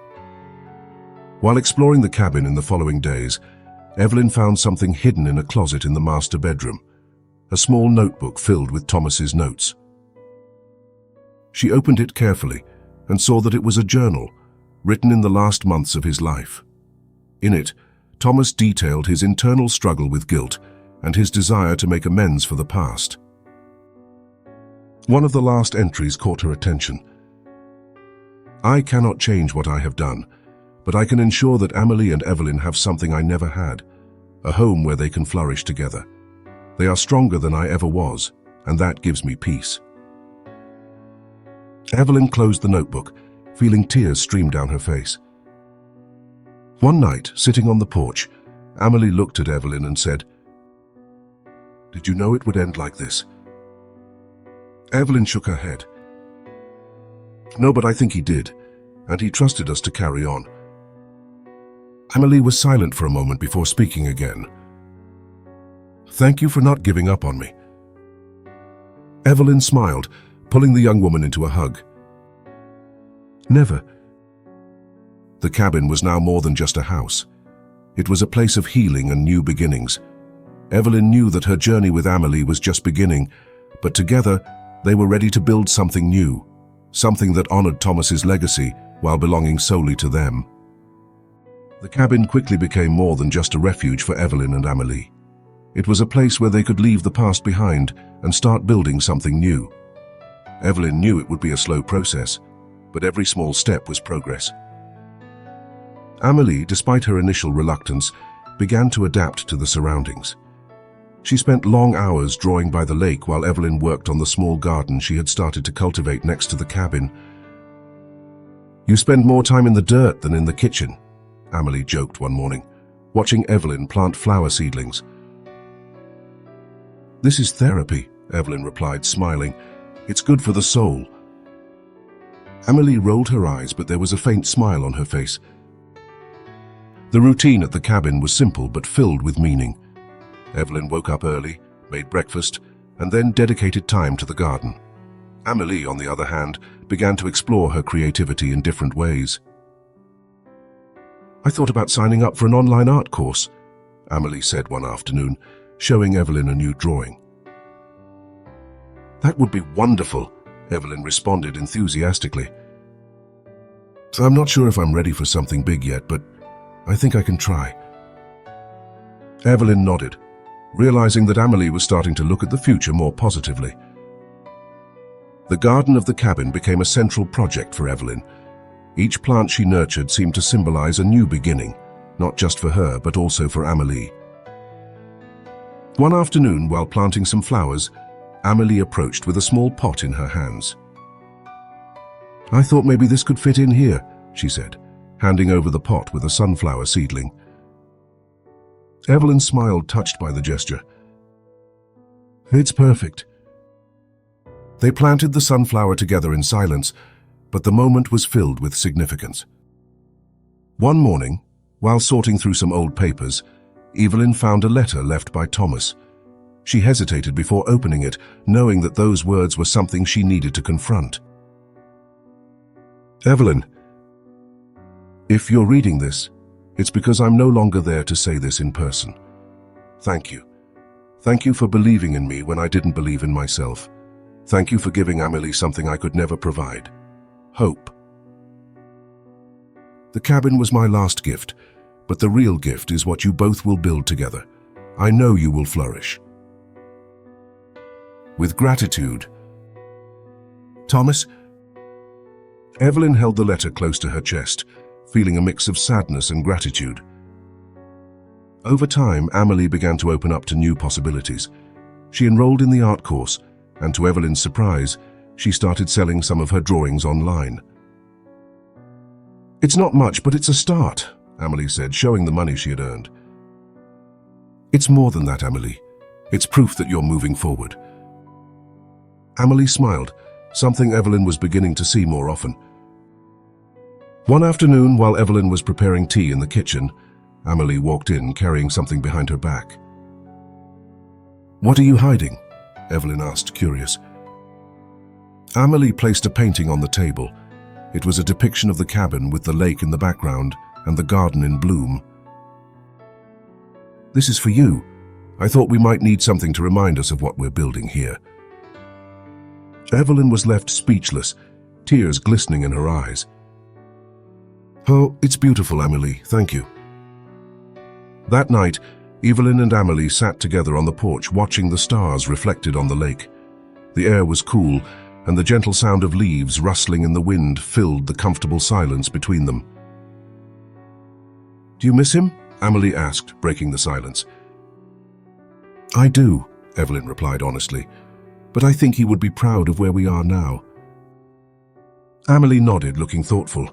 While exploring the cabin in the following days, Evelyn found something hidden in a closet in the master bedroom, a small notebook filled with Thomas's notes. She opened it carefully and saw that it was a journal, written in the last months of his life. In it, Thomas detailed his internal struggle with guilt and his desire to make amends for the past. One of the last entries caught her attention. "I cannot change what I have done, but I can ensure that Amelie and Evelyn have something I never had, a home where they can flourish together. They are stronger than I ever was, and that gives me peace." Evelyn closed the notebook, feeling tears stream down her face. One night, sitting on the porch, Amelie looked at Evelyn and said, "Did you know it would end like this?" Evelyn shook her head. "No, but I think he did, and he trusted us to carry on." Amelie was silent for a moment before speaking again. "Thank you for not giving up on me." Evelyn smiled, pulling the young woman into a hug. "Never." The cabin was now more than just a house. It was a place of healing and new beginnings. Evelyn knew that her journey with Amelie was just beginning, but together they were ready to build something new, something that honored Thomas's legacy while belonging solely to them. The cabin quickly became more than just a refuge for Evelyn and Amelie. It was a place where they could leave the past behind and start building something new. Evelyn knew it would be a slow process, but every small step was progress. Amelie, despite her initial reluctance, began to adapt to the surroundings. She spent long hours drawing by the lake while Evelyn worked on the small garden she had started to cultivate next to the cabin. "You spend more time in the dirt than in the kitchen," Amelie joked one morning, watching Evelyn plant flower seedlings. "This is therapy," Evelyn replied, smiling. "It's good for the soul." Amelie rolled her eyes, but there was a faint smile on her face. The routine at the cabin was simple but filled with meaning. Evelyn woke up early, made breakfast, and then dedicated time to the garden. Amelie, on the other hand, began to explore her creativity in different ways. "I thought about signing up for an online art course," Amelie said one afternoon, showing Evelyn a new drawing. That would be wonderful, Evelyn responded enthusiastically. I'm not sure if I'm ready for something big yet, but I think I can try. Evelyn nodded, realizing that Amelie was starting to look at the future more positively. The garden of the cabin became a central project for Evelyn. Each plant she nurtured seemed to symbolize a new beginning, not just for her, but also for Amelie. One afternoon, while planting some flowers, Amelie approached with a small pot in her hands. I thought maybe this could fit in here, she said, handing over the pot with a sunflower seedling. Evelyn smiled, touched by the gesture. It's perfect. They planted the sunflower together in silence, but the moment was filled with significance. One morning, while sorting through some old papers, Evelyn found a letter left by Thomas. She hesitated before opening it, knowing that those words were something she needed to confront. Evelyn, if you're reading this, it's because I'm no longer there to say this in person. Thank you. Thank you for believing in me when I didn't believe in myself. Thank you for giving Amelie something I could never provide. Hope. The cabin was my last gift, but the real gift is what you both will build together. I know you will flourish. With gratitude. Thomas. Evelyn held the letter close to her chest, feeling a mix of sadness and gratitude. Over time, Amelie began to open up to new possibilities. She enrolled in the art course, and to Evelyn's surprise, she started selling some of her drawings online. It's not much, but it's a start, Amelie said, showing the money she had earned. It's more than that, Amelie. It's proof that you're moving forward. Amelie smiled, something Evelyn was beginning to see more often. One afternoon, while Evelyn was preparing tea in the kitchen, Amelie walked in, carrying something behind her back. What are you hiding? Evelyn asked, curious. Amelie placed a painting on the table. It was a depiction of the cabin with the lake in the background and the garden in bloom. This is for you. I thought we might need something to remind us of what we're building here. Evelyn was left speechless, tears glistening in her eyes. Oh, it's beautiful, Amelie, thank you. That night, Evelyn and Amelie sat together on the porch watching the stars reflected on the lake. The air was cool, and the gentle sound of leaves rustling in the wind filled the comfortable silence between them. Do you miss him? Amelie asked, breaking the silence. I do, Evelyn replied honestly, but I think he would be proud of where we are now. Amelie nodded, looking thoughtful.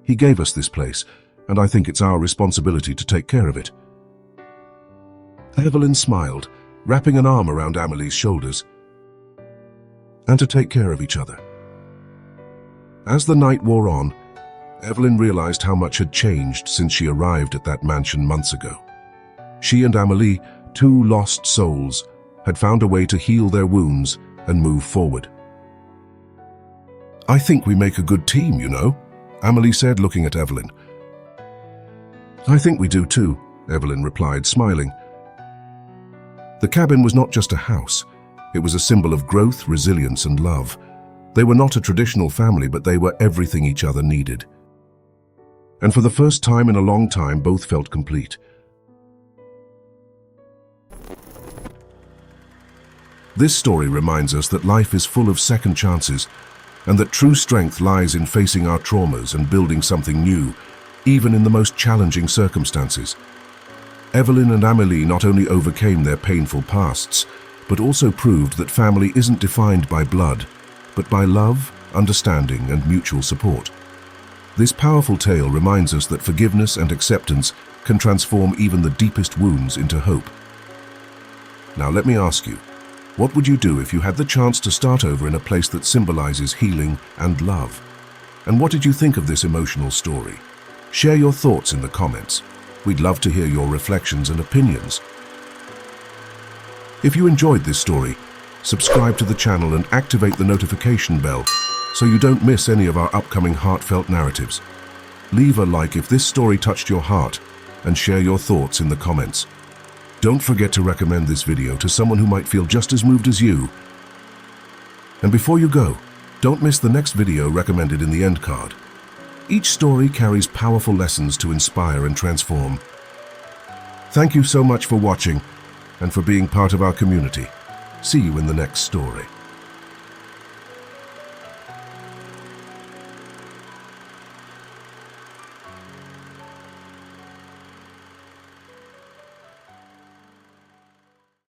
He gave us this place, and I think it's our responsibility to take care of it. Evelyn smiled, wrapping an arm around Amelie's shoulders. And to take care of each other. As the night wore on, Evelyn realized how much had changed since she arrived at that mansion months ago. She and Amelie, two lost souls, had found a way to heal their wounds and move forward. I think we make a good team, you know, Amelie said, looking at Evelyn. I think we do too, Evelyn replied, smiling. The cabin was not just a house. It was a symbol of growth, resilience, and love. They were not a traditional family, but they were everything each other needed. And for the first time in a long time, both felt complete. This story reminds us that life is full of second chances, and that true strength lies in facing our traumas and building something new, even in the most challenging circumstances. Evelyn and Amelie not only overcame their painful pasts, but also proved that family isn't defined by blood, but by love, understanding, and mutual support. This powerful tale reminds us that forgiveness and acceptance can transform even the deepest wounds into hope. Now let me ask you, what would you do if you had the chance to start over in a place that symbolizes healing and love? And what did you think of this emotional story? Share your thoughts in the comments. We'd love to hear your reflections and opinions. If you enjoyed this story, subscribe to the channel and activate the notification bell so you don't miss any of our upcoming heartfelt narratives. Leave a like if this story touched your heart and share your thoughts in the comments. Don't forget to recommend this video to someone who might feel just as moved as you. And before you go, don't miss the next video recommended in the end card. Each story carries powerful lessons to inspire and transform. Thank you so much for watching and for being part of our community. See you in the next story.